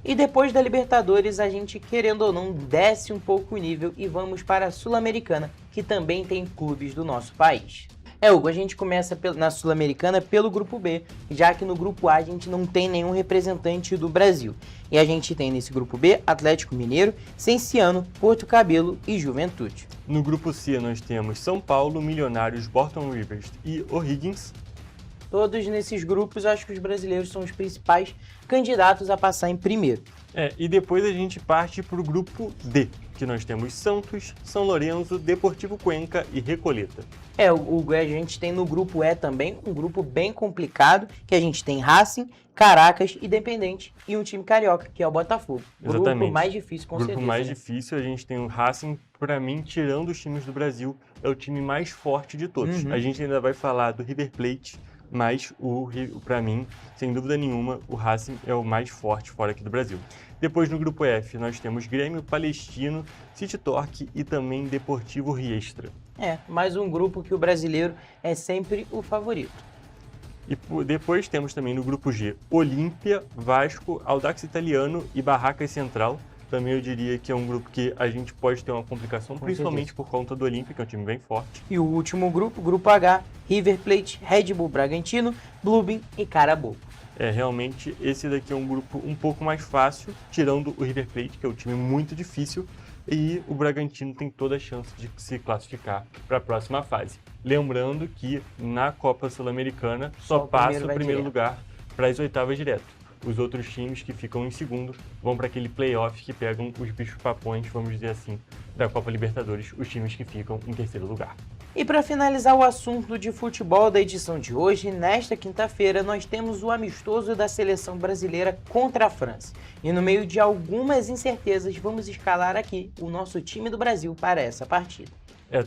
E depois da Libertadores, a gente, querendo ou não, desce um pouco o nível e vamos para a Sul-Americana, que também tem clubes do nosso país. Hugo, a gente começa na Sul-Americana pelo grupo B, já que no grupo A a gente não tem nenhum representante do Brasil. E a gente tem nesse grupo B Atlético Mineiro, Cienciano, Porto Cabelo e Juventude. No grupo C nós temos São Paulo, Milionários, Bolton Rivers e O'Higgins. Todos nesses grupos, acho que os brasileiros são os principais candidatos a passar em primeiro. E depois a gente parte para o grupo D, que nós temos Santos, São Lourenço, Deportivo Cuenca e Recoleta. A gente tem no grupo E também um grupo bem complicado, que a gente tem Racing, Caracas, Independente e um time carioca, que é o Botafogo. Exatamente. O grupo mais difícil, com certeza. O grupo mais difícil, a gente tem o Racing, para mim, tirando os times do Brasil, é o time mais forte de todos. A gente ainda vai falar do River Plate, mas para mim, sem dúvida nenhuma, o Racing é o mais forte fora aqui do Brasil. Depois no grupo F nós temos Grêmio, Palestino, City Torque e também Deportivo Riestra. Mais um grupo que o brasileiro é sempre o favorito. E depois temos também no grupo G Olímpia, Vasco, Audax Italiano e Barracas Central. Também eu diria que é um grupo que a gente pode ter uma complicação, principalmente por conta do Olímpia, que é um time bem forte. E o último grupo, grupo H, River Plate, Red Bull Bragantino, Blueberry e Carabobo. Realmente esse daqui é um grupo um pouco mais fácil, tirando o River Plate, que é um time muito difícil, e o Bragantino tem toda a chance de se classificar para a próxima fase. Lembrando que na Copa Sul-Americana só passa o primeiro lugar para as oitavas direto. Os outros times que ficam em segundo vão para aquele play-off que pegam os bichos-papões, vamos dizer assim, da Copa Libertadores, os times que ficam em terceiro lugar. E para finalizar o assunto de futebol da edição de hoje, nesta quinta-feira nós temos o amistoso da seleção brasileira contra a França. E no meio de algumas incertezas, vamos escalar aqui o nosso time do Brasil para essa partida.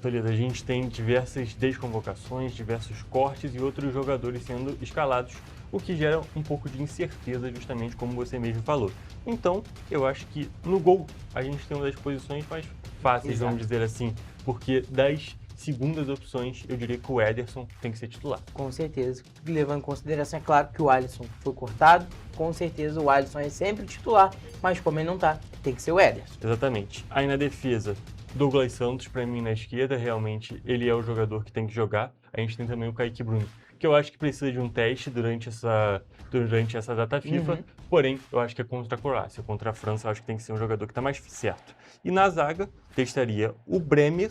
Toledo, a gente tem diversas desconvocações, diversos cortes e outros jogadores sendo escalados, o que gera um pouco de incerteza, justamente como você mesmo falou. Então, eu acho que no gol a gente tem uma das posições mais fáceis, vamos dizer assim, porque das segundas opções, eu diria que o Ederson tem que ser titular. Com certeza. Levando em consideração, é claro que o Alisson foi cortado, com certeza o Alisson é sempre titular, mas como ele não tá, tem que ser o Ederson. Exatamente. Aí na defesa, Douglas Santos, para mim, na esquerda, realmente ele é o jogador que tem que jogar. A gente tem também o Kaique Bruni, que eu acho que precisa de um teste durante essa data FIFA, porém, eu acho que é contra a Croácia. Contra a França, eu acho que tem que ser um jogador que está mais certo. E na zaga, testaria o Bremer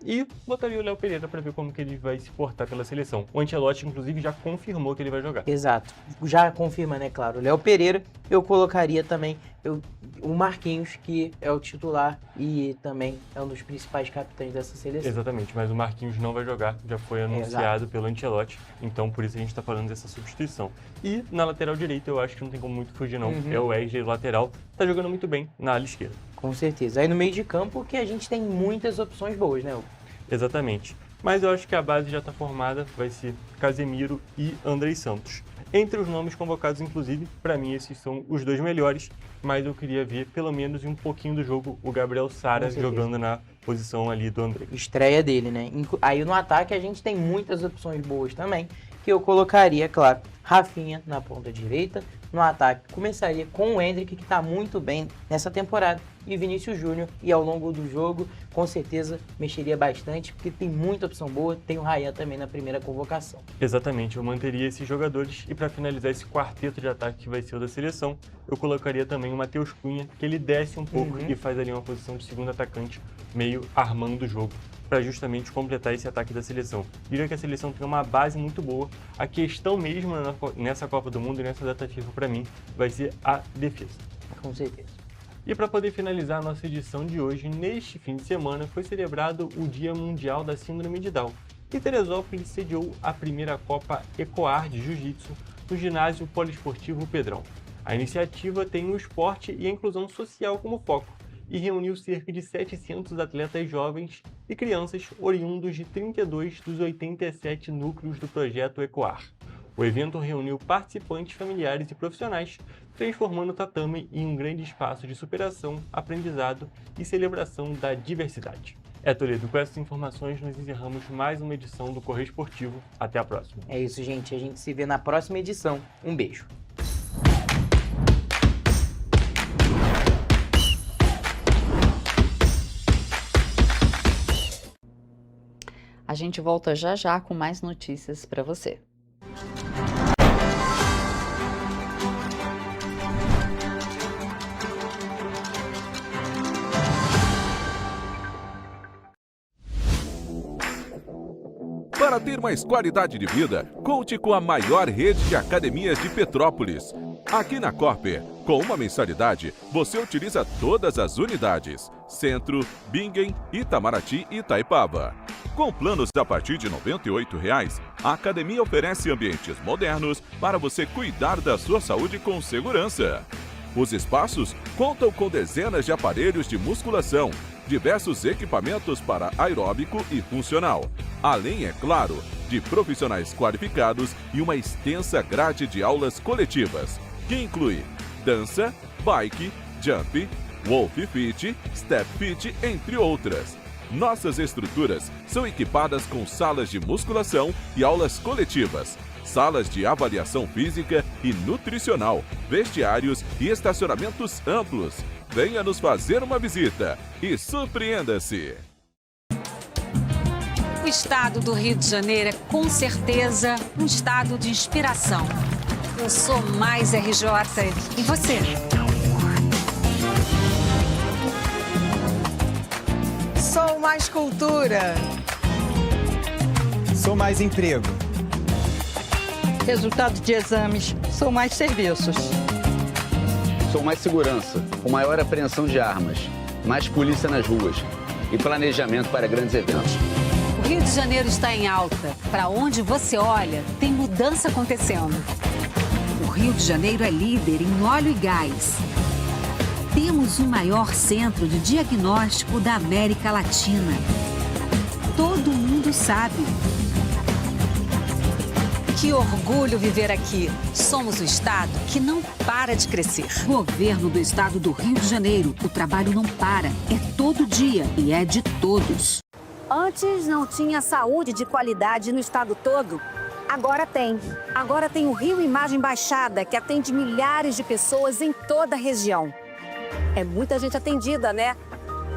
e botaria o Léo Pereira para ver como que ele vai se portar pela seleção. O Ancelotti, inclusive, já confirmou que ele vai jogar. Exato. Já confirma, né, claro. O Léo Pereira, eu colocaria também o Marquinhos, que é o titular e também é um dos principais capitães dessa seleção. Exatamente, mas o Marquinhos não vai jogar, já foi anunciado pelo Ancelotti, então por isso a gente está falando dessa substituição. E na lateral direita eu acho que não tem como muito fugir não, é o Wesley, lateral, tá jogando muito bem na ala esquerda. Com certeza. Aí no meio de campo que a gente tem muitas opções boas, né, Hugo? Exatamente. Mas eu acho que a base já está formada, vai ser Casemiro e Andrei Santos. Entre os nomes convocados, inclusive, para mim esses são os dois melhores, mas eu queria ver pelo menos em um pouquinho do jogo o Gabriel Sara jogando na posição ali do Andrei. Estreia dele, né? Aí no ataque a gente tem muitas opções boas também, que eu colocaria, claro, Rafinha na ponta direita. No ataque começaria com o Endrick, que está muito bem nessa temporada, e Vinícius Júnior, e ao longo do jogo, com certeza, mexeria bastante, porque tem muita opção boa, tem o Ryan também na primeira convocação. Exatamente, eu manteria esses jogadores, e para finalizar esse quarteto de ataque que vai ser o da seleção, eu colocaria também o Matheus Cunha, que ele desce um pouco e faz ali uma posição de segundo atacante, meio armando o jogo, para justamente completar esse ataque da seleção. Diria que a seleção tem uma base muito boa, a questão mesmo nessa Copa do Mundo e nessa data FIFA, para mim, vai ser a defesa. Com certeza. E para poder finalizar a nossa edição de hoje, neste fim de semana foi celebrado o Dia Mundial da Síndrome de Down. E Teresópolis sediou a primeira Copa Ecoar de Jiu-Jitsu no ginásio poliesportivo Pedrão. A iniciativa tem o esporte e a inclusão social como foco e reuniu cerca de 700 atletas jovens e crianças oriundos de 32 dos 87 núcleos do projeto Ecoar. O evento reuniu participantes familiares e profissionais, transformando o tatame em um grande espaço de superação, aprendizado e celebração da diversidade. Toledo, com essas informações nós encerramos mais uma edição do Correio Esportivo. Até a próxima. É isso, gente. A gente se vê na próxima edição. Um beijo. A gente volta já já com mais notícias para você. Para ter mais qualidade de vida, conte com a maior rede de academias de Petrópolis. Aqui na Corper, com uma mensalidade, você utiliza todas as unidades: Centro, Bingen, Itamaraty e Itaipava. Com planos a partir de R$ 98,00, a academia oferece ambientes modernos para você cuidar da sua saúde com segurança. Os espaços contam com dezenas de aparelhos de musculação, diversos equipamentos para aeróbico e funcional, além, é claro, de profissionais qualificados e uma extensa grade de aulas coletivas, que inclui dança, bike, jump, wolf fit, step fit, entre outras. Nossas estruturas são equipadas com salas de musculação e aulas coletivas, salas de avaliação física e nutricional, vestiários e estacionamentos amplos. Venha nos fazer uma visita e surpreenda-se! O estado do Rio de Janeiro é, com certeza, um estado de inspiração. Eu sou mais RJ. E você? mais cultura. Sou mais emprego. Resultado de exames. Sou mais serviços. Sou mais segurança, com maior apreensão de armas, mais polícia nas ruas e planejamento para grandes eventos. O Rio de Janeiro está em alta. Para onde você olha, tem mudança acontecendo. O Rio de Janeiro é líder em óleo e gás. Temos o maior centro de diagnóstico da América Latina. Todo mundo sabe. Que orgulho viver aqui. Somos o estado que não para de crescer. Governo do estado do Rio de Janeiro. O trabalho não para. É todo dia e é de todos. Antes não tinha saúde de qualidade no estado todo. Agora tem. Agora tem o Rio Imagem Baixada, que atende milhares de pessoas em toda a região. É muita gente atendida, né?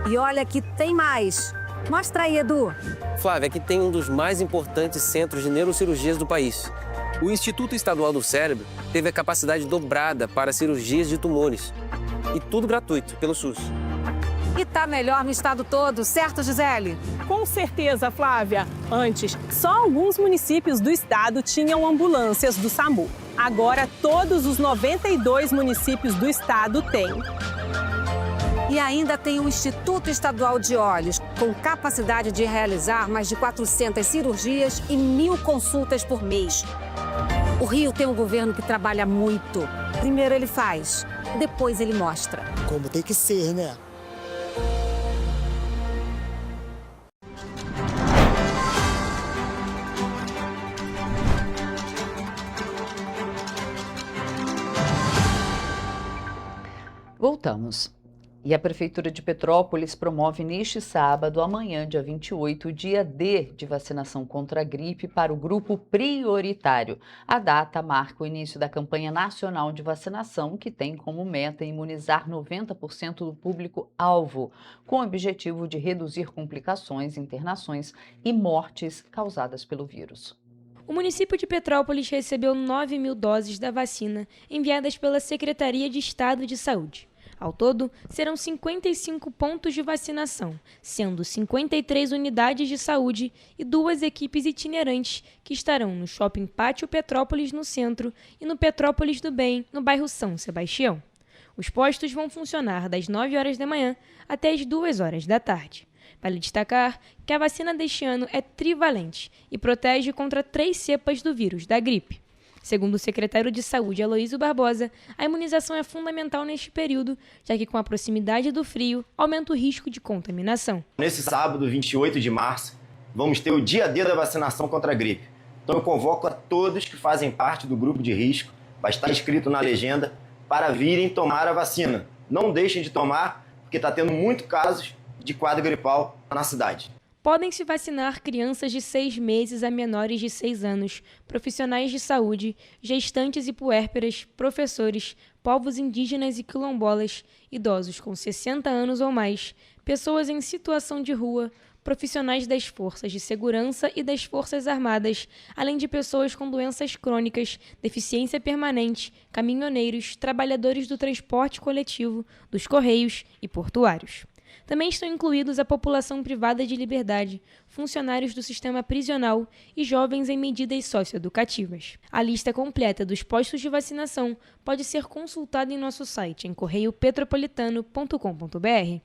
E olha que tem mais. Mostra aí, Edu. Flávia, aqui tem um dos mais importantes centros de neurocirurgias do país. O Instituto Estadual do Cérebro teve a capacidade dobrada para cirurgias de tumores. E tudo gratuito, pelo SUS. E tá melhor no estado todo, certo, Gisele? Com certeza, Flávia. Antes, só alguns municípios do estado tinham ambulâncias do SAMU. Agora, todos os 92 municípios do estado têm. E ainda tem o Instituto Estadual de Olhos, com capacidade de realizar mais de 400 cirurgias e 1.000 consultas por mês. O Rio tem um governo que trabalha muito. Primeiro ele faz, depois ele mostra. Como tem que ser, né? Voltamos. E a Prefeitura de Petrópolis promove neste sábado, amanhã, dia 28, o dia D de vacinação contra a gripe para o grupo prioritário. A data marca o início da campanha nacional de vacinação, que tem como meta imunizar 90% do público-alvo, com o objetivo de reduzir complicações, internações e mortes causadas pelo vírus. O município de Petrópolis recebeu 9.000 doses da vacina enviadas pela Secretaria de Estado de Saúde. Ao todo, serão 55 pontos de vacinação, sendo 53 unidades de saúde e 2 equipes itinerantes que estarão no Shopping Pátio Petrópolis, no centro, e no Petrópolis do Bem, no bairro São Sebastião. Os postos vão funcionar das 9 horas da manhã até as 2 horas da tarde. Vale destacar que a vacina deste ano é trivalente e protege contra 3 cepas do vírus da gripe. Segundo o secretário de Saúde, Aloísio Barbosa, a imunização é fundamental neste período, já que com a proximidade do frio, aumenta o risco de contaminação. Nesse sábado, 28 de março, vamos ter o dia D da vacinação contra a gripe. Então eu convoco a todos que fazem parte do grupo de risco, vai estar escrito na legenda, para virem tomar a vacina. Não deixem de tomar, porque está tendo muitos casos de quadro gripal na cidade. Podem se vacinar crianças de 6 meses a menores de 6 anos, profissionais de saúde, gestantes e puérperas, professores, povos indígenas e quilombolas, idosos com 60 anos ou mais, pessoas em situação de rua, profissionais das forças de segurança e das forças armadas, além de pessoas com doenças crônicas, deficiência permanente, caminhoneiros, trabalhadores do transporte coletivo, dos correios e portuários. Também estão incluídos a população privada de liberdade, funcionários do sistema prisional e jovens em medidas socioeducativas. A lista completa dos postos de vacinação pode ser consultada em nosso site em correiopetropolitano.com.br.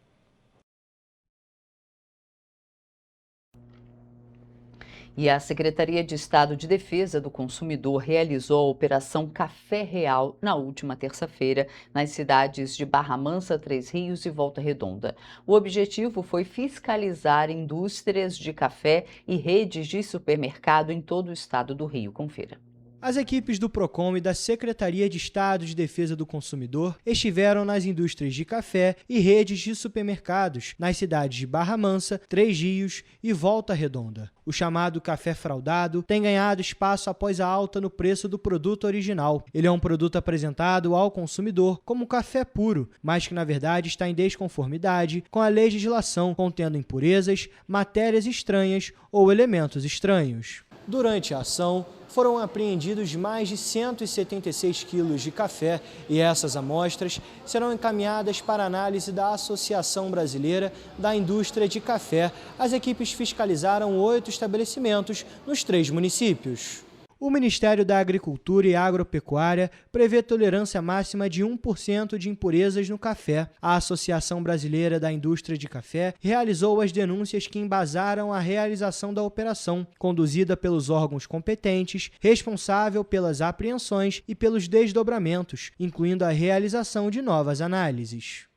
E a Secretaria de Estado de Defesa do Consumidor realizou a Operação Café Real na última terça-feira, nas cidades de Barra Mansa, Três Rios e Volta Redonda. O objetivo foi fiscalizar indústrias de café e redes de supermercado em todo o estado do Rio. Confira. As equipes do PROCON e da Secretaria de Estado de Defesa do Consumidor estiveram nas indústrias de café e redes de supermercados nas cidades de Barra Mansa, Três Rios e Volta Redonda. O chamado café fraudado tem ganhado espaço após a alta no preço do produto original. Ele é um produto apresentado ao consumidor como café puro, mas que na verdade está em desconformidade com a legislação, contendo impurezas, matérias estranhas ou elementos estranhos. Durante a ação, foram apreendidos mais de 176 quilos de café e essas amostras serão encaminhadas para análise da Associação Brasileira da Indústria de Café. As equipes fiscalizaram 8 estabelecimentos nos 3 municípios. O Ministério da Agricultura e Agropecuária prevê tolerância máxima de 1% de impurezas no café. A Associação Brasileira da Indústria de Café realizou as denúncias que embasaram a realização da operação, conduzida pelos órgãos competentes, responsável pelas apreensões e pelos desdobramentos, incluindo a realização de novas análises.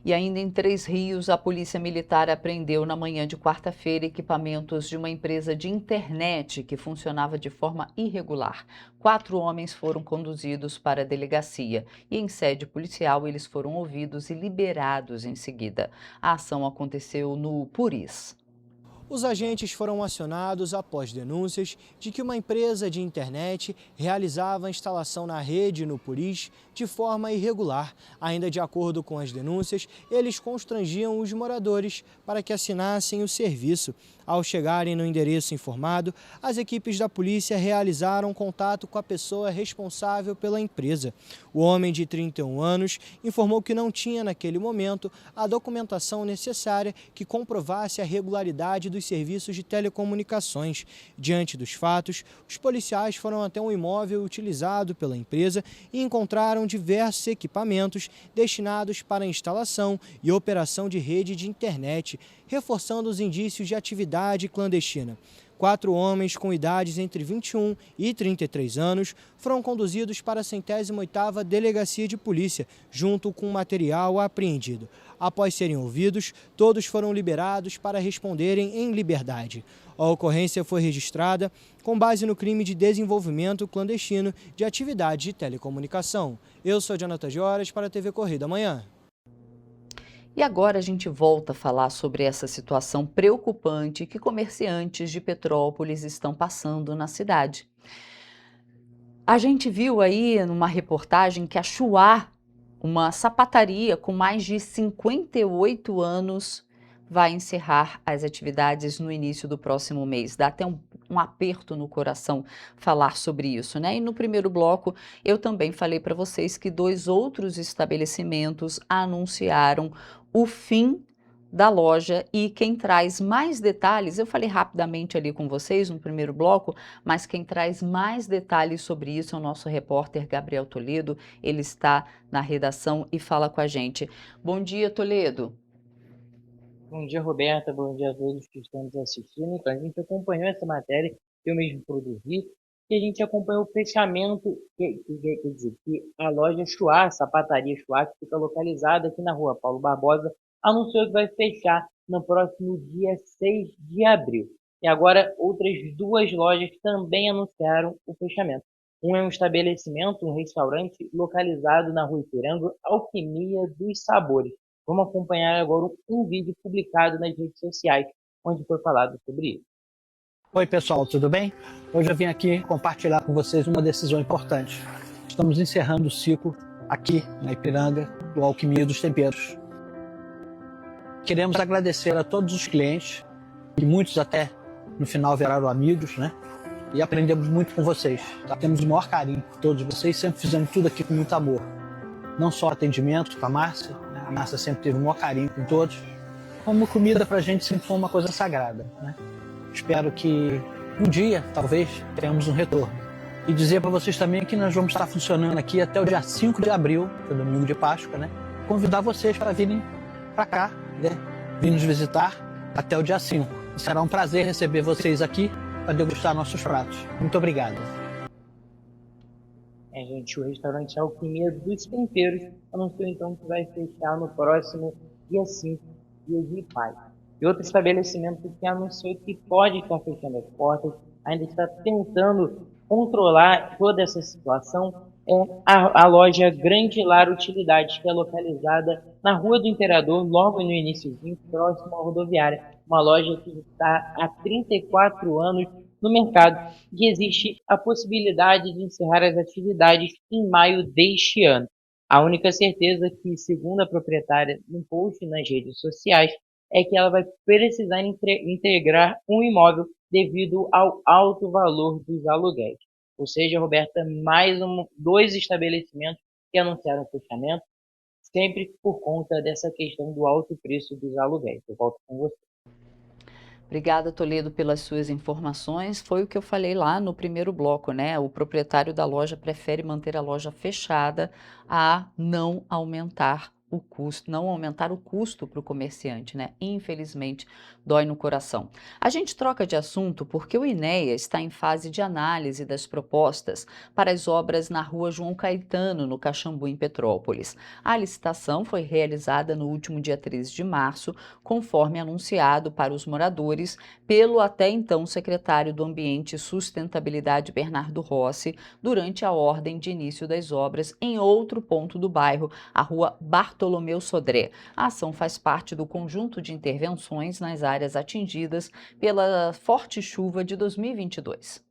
E ainda em Três Rios, a Polícia Militar apreendeu na manhã de quarta-feira equipamentos de uma empresa de internet que funcionava de forma irregular. 4 homens foram conduzidos para a delegacia e, em sede policial, eles foram ouvidos e liberados em seguida. A ação aconteceu no Puris. Os agentes foram acionados após denúncias de que uma empresa de internet realizava a instalação na rede no Puris de forma irregular. Ainda de acordo com as denúncias, eles constrangiam os moradores para que assinassem o serviço. Ao chegarem no endereço informado, as equipes da polícia realizaram contato com a pessoa responsável pela empresa. O homem de 31 anos informou que não tinha naquele momento a documentação necessária que comprovasse a regularidade dos serviços de telecomunicações. Diante dos fatos, os policiais foram até um imóvel utilizado pela empresa e encontraram diversos equipamentos destinados para a instalação e operação de rede de internet, reforçando os indícios de atividade clandestina. 4 homens com idades entre 21 e 33 anos foram conduzidos para a 108ª Delegacia de Polícia, junto com material apreendido. Após serem ouvidos, todos foram liberados para responderem em liberdade. A ocorrência foi registrada com base no crime de desenvolvimento clandestino de atividade de telecomunicação. Eu sou Jonathan Joras para a TV Correio da Manhã. E agora a gente volta a falar sobre essa situação preocupante que comerciantes de Petrópolis estão passando na cidade. A gente viu aí numa reportagem que a Chuá, uma sapataria com mais de 58 anos, vai encerrar as atividades no início do próximo mês. Dá até um aperto no coração falar sobre isso, né? E no primeiro bloco eu também falei para vocês que 2 outros estabelecimentos anunciaram o fim da loja e quem traz mais detalhes, eu falei rapidamente ali com vocês no primeiro bloco, mas quem traz mais detalhes sobre isso é o nosso repórter Gabriel Toledo. Ele está na redação e fala com a gente. Bom dia, Toledo. Bom dia, Roberta. Bom dia a todos que estão nos assistindo. Então, a gente acompanhou essa matéria, eu mesmo produzi, e a gente acompanhou o fechamento, quer dizer, que a loja Chuá, a sapataria Chuá, que fica localizada aqui na rua Paulo Barbosa, anunciou que vai fechar no próximo dia 6 de abril. E agora outras 2 lojas também anunciaram o fechamento. Um é um estabelecimento, um restaurante localizado na rua Ipiranga, Alquimia dos Sabores. Vamos acompanhar agora um vídeo publicado nas redes sociais, onde foi falado sobre isso. Oi pessoal, tudo bem? Hoje eu vim aqui compartilhar com vocês uma decisão importante. Estamos encerrando o ciclo aqui na Ipiranga do Alquimia dos Temperos. Queremos agradecer a todos os clientes, e muitos até no final viraram amigos, né? E aprendemos muito com vocês. Temos o maior carinho por todos vocês, sempre fizemos tudo aqui com muito amor. Não só atendimento com a Márcia, né? A Márcia sempre teve o maior carinho com todos. Como comida pra gente sempre foi uma coisa sagrada, né? Espero que um dia, talvez, tenhamos um retorno. E dizer para vocês também que nós vamos estar funcionando aqui até o dia 5 de abril, que é o domingo de Páscoa, né? Convidar vocês para virem para cá, né? Vir nos visitar até o dia 5. Será um prazer receber vocês aqui para degustar nossos pratos. Muito obrigado. Gente, o restaurante Alquimia dos Temperos anunciou então que vai fechar no próximo dia 5, dia de paz. E outro estabelecimento que anunciou que pode estar fechando as portas, ainda está tentando controlar toda essa situação, é a loja Grande Lar Utilidades, que é localizada na Rua do Imperador, logo no iniciozinho, próximo à rodoviária. Uma loja que está há 34 anos no mercado e existe a possibilidade de encerrar as atividades em maio deste ano. A única certeza que, segundo a proprietária, no post nas redes sociais, é que ela vai precisar integrar um imóvel devido ao alto valor dos aluguéis. Ou seja, Roberta, dois estabelecimentos que anunciaram fechamento, sempre por conta dessa questão do alto preço dos aluguéis. Eu volto com você. Obrigada, Toledo, pelas suas informações. Foi o que eu falei lá no primeiro bloco, né? O proprietário da loja prefere manter a loja fechada a não aumentar o custo para o comerciante, né? Infelizmente, dói no coração. A gente troca de assunto porque o INEA está em fase de análise das propostas para as obras na rua João Caetano, no Caxambu, em Petrópolis. A licitação foi realizada no último dia 13 de março, conforme anunciado para os moradores pelo até então secretário do Ambiente e Sustentabilidade, Bernardo Rossi, durante a ordem de início das obras em outro ponto do bairro, a rua Bartolomeu Sodré. A ação faz parte do conjunto de intervenções nas áreas atingidas pela forte chuva de 2022.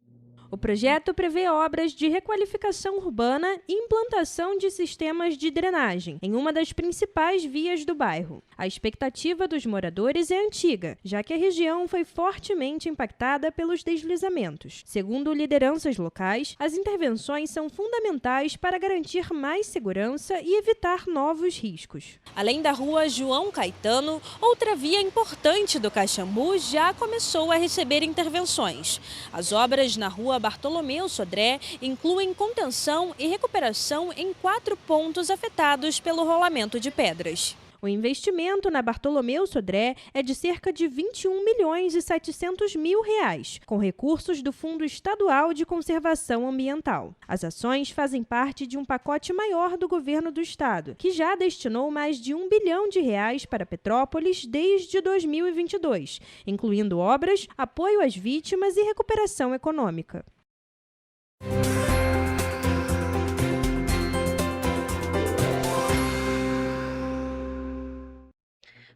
O projeto prevê obras de requalificação urbana e implantação de sistemas de drenagem em uma das principais vias do bairro. A expectativa dos moradores é antiga, já que a região foi fortemente impactada pelos deslizamentos. Segundo lideranças locais, as intervenções são fundamentais para garantir mais segurança e evitar novos riscos. Além da rua João Caetano, outra via importante do Caxambu já começou a receber intervenções. As obras na rua Bartolomeu Sodré incluem contenção e recuperação em 4 pontos afetados pelo rolamento de pedras. O investimento na Bartolomeu Sodré é de cerca de 21 milhões e 700 mil reais, com recursos do Fundo Estadual de Conservação Ambiental. As ações fazem parte de um pacote maior do governo do estado, que já destinou mais de R$1 bilhão para Petrópolis desde 2022, incluindo obras, apoio às vítimas e recuperação econômica.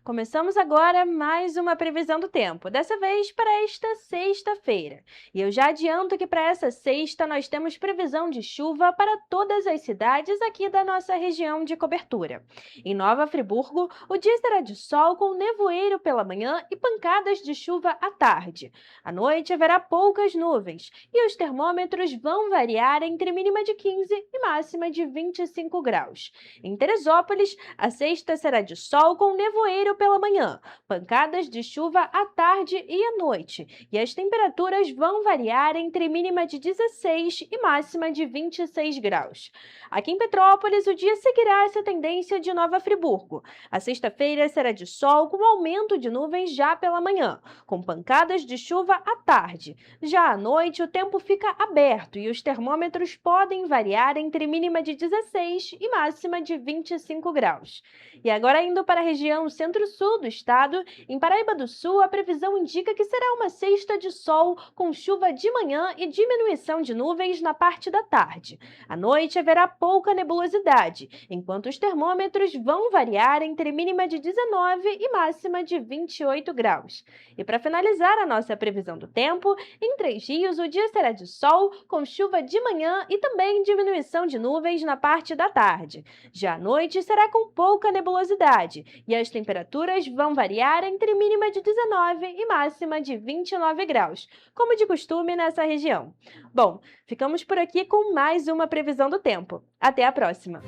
Começamos agora mais uma previsão do tempo, dessa vez para esta sexta-feira. E eu já adianto que para essa sexta nós temos previsão de chuva para todas as cidades aqui da nossa região de cobertura. Em Nova Friburgo, o dia será de sol com nevoeiro pela manhã e pancadas de chuva à tarde. À noite haverá poucas nuvens e os termômetros vão variar entre mínima de 15 e máxima de 25 graus. Em Teresópolis, a sexta será de sol com nevoeiro pela manhã, pancadas de chuva à tarde e à noite, e as temperaturas vão variar entre mínima de 16 e máxima de 26 graus. Aqui em Petrópolis, o dia seguirá essa tendência de Nova Friburgo. A sexta-feira será de sol com aumento de nuvens já pela manhã, com pancadas de chuva à tarde. Já à noite, o tempo fica aberto e os termômetros podem variar entre mínima de 16 e máxima de 25 graus. E agora indo para a região centro-sul do estado, em Paraíba do Sul, a previsão indica que será uma sexta de sol com chuva de manhã e diminuição de nuvens na parte da tarde. À noite haverá pouca nebulosidade, enquanto os termômetros vão variar entre mínima de 19 e máxima de 28 graus. E para finalizar a nossa previsão do tempo, em Três Rios o dia será de sol com chuva de manhã e também diminuição de nuvens na parte da tarde. Já à noite será com pouca nebulosidade e as temperaturas vão variar entre mínima de 19 e máxima de 29 graus, como de costume nessa região. Bom, ficamos por aqui com mais uma previsão do tempo. Até a próxima!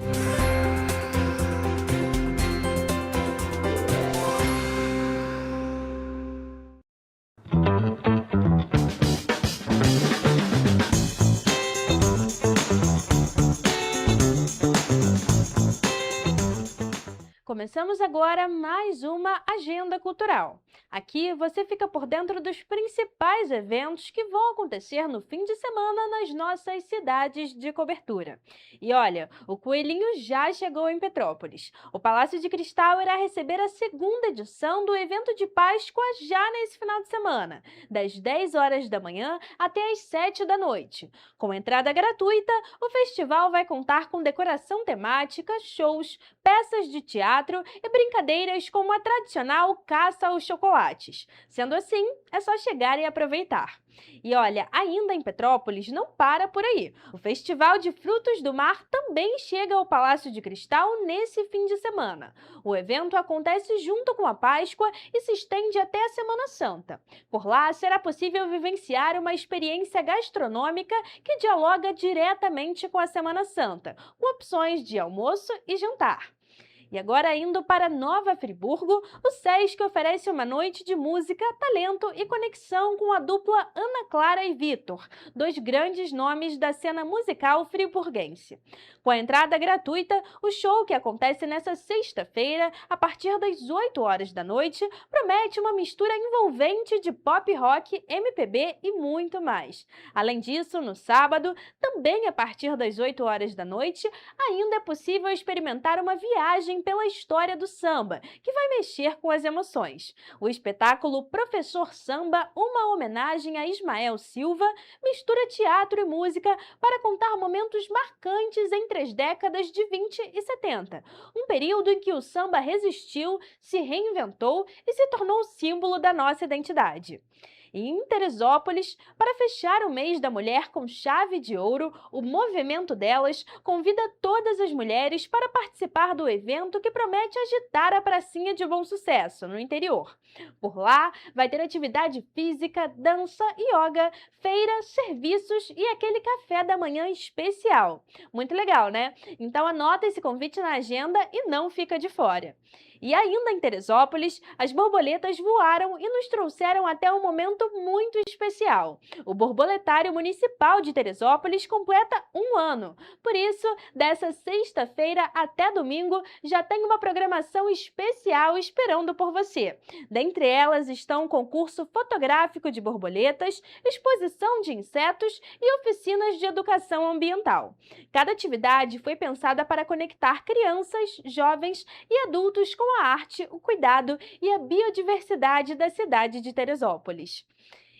Começamos agora mais uma agenda cultural. Aqui você fica por dentro dos principais eventos que vão acontecer no fim de semana nas nossas cidades de cobertura. E olha, o Coelhinho já chegou em Petrópolis. O Palácio de Cristal irá receber a segunda edição do evento de Páscoa já nesse final de semana, das 10 horas da manhã até as 7 da noite. Com entrada gratuita, o festival vai contar com decoração temática, shows, peças de teatro e brincadeiras como a tradicional caça ao chocolate. chocolates. Sendo assim, é só chegar e aproveitar. E olha, ainda em Petrópolis não para por aí. O Festival de Frutos do Mar também chega ao Palácio de Cristal nesse fim de semana. O evento acontece junto com a Páscoa e se estende até a Semana Santa. Por lá, será possível vivenciar uma experiência gastronômica que dialoga diretamente com a Semana Santa, com opções de almoço e jantar. E agora, indo para Nova Friburgo, o Sesc oferece uma noite de música, talento e conexão com a dupla Ana Clara e Vitor, dois grandes nomes da cena musical friburguense. Com a entrada gratuita, o show, que acontece nesta sexta-feira, a partir das 8 horas da noite, promete uma mistura envolvente de pop rock, MPB e muito mais. Além disso, no sábado, também a partir das 8 horas da noite, ainda é possível experimentar uma viagem pela história do samba, que vai mexer com as emoções. O espetáculo Professor Samba, uma homenagem a Ismael Silva, mistura teatro e música para contar momentos marcantes entre as décadas de 20 e 70, um período em que o samba resistiu, se reinventou e se tornou símbolo da nossa identidade. E em Teresópolis, para fechar o mês da mulher com chave de ouro, o Movimento Delas convida todas as mulheres para participar do evento que promete agitar a pracinha de Bom Sucesso, no interior. Por lá, vai ter atividade física, dança, yoga, feira, serviços e aquele café da manhã especial. Muito legal, né? Então anota esse convite na agenda e não fica de fora. E ainda em Teresópolis, as borboletas voaram e nos trouxeram até um momento muito especial. O Borboletário Municipal de Teresópolis completa 1 ano. Por isso, dessa sexta-feira até domingo, já tem uma programação especial esperando por você. Dentre elas estão concurso fotográfico de borboletas, exposição de insetos e oficinas de educação ambiental. Cada atividade foi pensada para conectar crianças, jovens e adultos com a arte, o cuidado e a biodiversidade da cidade de Teresópolis.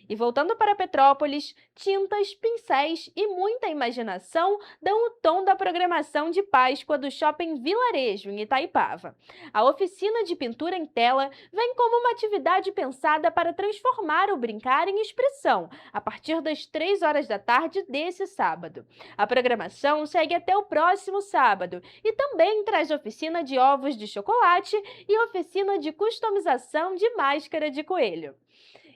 E voltando para Petrópolis, tintas, pincéis e muita imaginação dão o tom da programação de Páscoa do Shopping Vilarejo, em Itaipava. A oficina de pintura em tela vem como uma atividade pensada para transformar o brincar em expressão, a partir das 3 horas da tarde desse sábado. A programação segue até o próximo sábado e também traz oficina de ovos de chocolate e oficina de customização de máscara de coelho.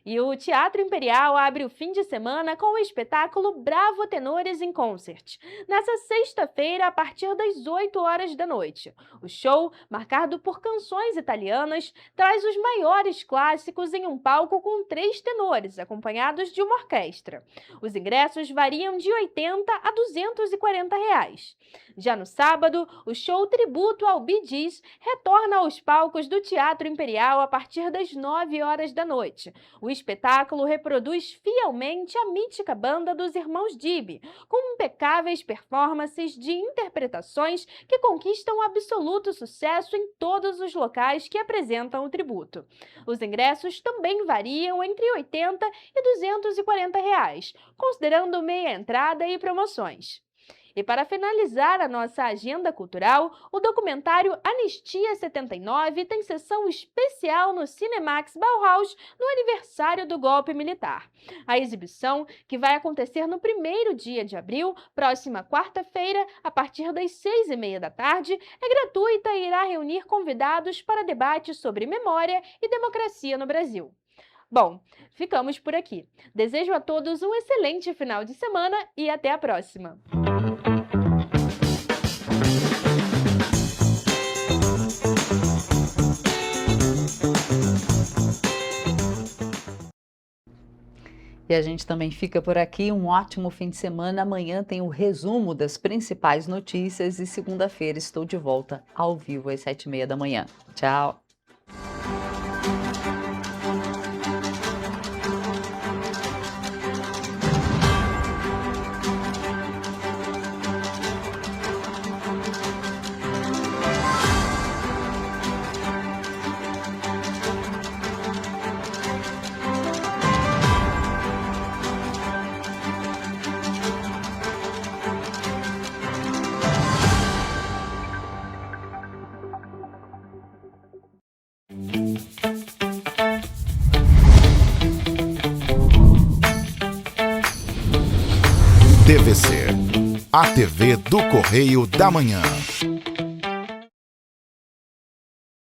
E o Teatro Imperial abre o fim de semana com o espetáculo Bravo Tenores in Concert, nessa sexta-feira a partir das 8 horas da noite. O show, marcado por canções italianas, traz os maiores clássicos em um palco com 3 tenores, acompanhados de uma orquestra. Os ingressos variam de R$ 80 a R$ 240 reais. Já no sábado, o show tributo ao Bee Gees retorna aos palcos do Teatro Imperial a partir das 9 horas da noite. O espetáculo reproduz fielmente a mítica banda dos irmãos Dib, com impecáveis performances de interpretações que conquistam absoluto sucesso em todos os locais que apresentam o tributo. Os ingressos também variam entre R$ 80 e R$ 240 reais, considerando meia entrada e promoções. E para finalizar a nossa agenda cultural, o documentário Anistia 79 tem sessão especial no Cinemax Bauhaus no aniversário do golpe militar. A exibição, que vai acontecer no 1º dia de abril, próxima quarta-feira, a partir das 6h30 da tarde, é gratuita e irá reunir convidados para debates sobre memória e democracia no Brasil. Bom, ficamos por aqui. Desejo a todos um excelente final de semana e até a próxima! E a gente também fica por aqui. Um ótimo fim de semana. Amanhã tem o resumo das principais notícias e segunda-feira estou de volta ao vivo às 7h30 da manhã. Tchau! TVC, a TV do Correio da Manhã.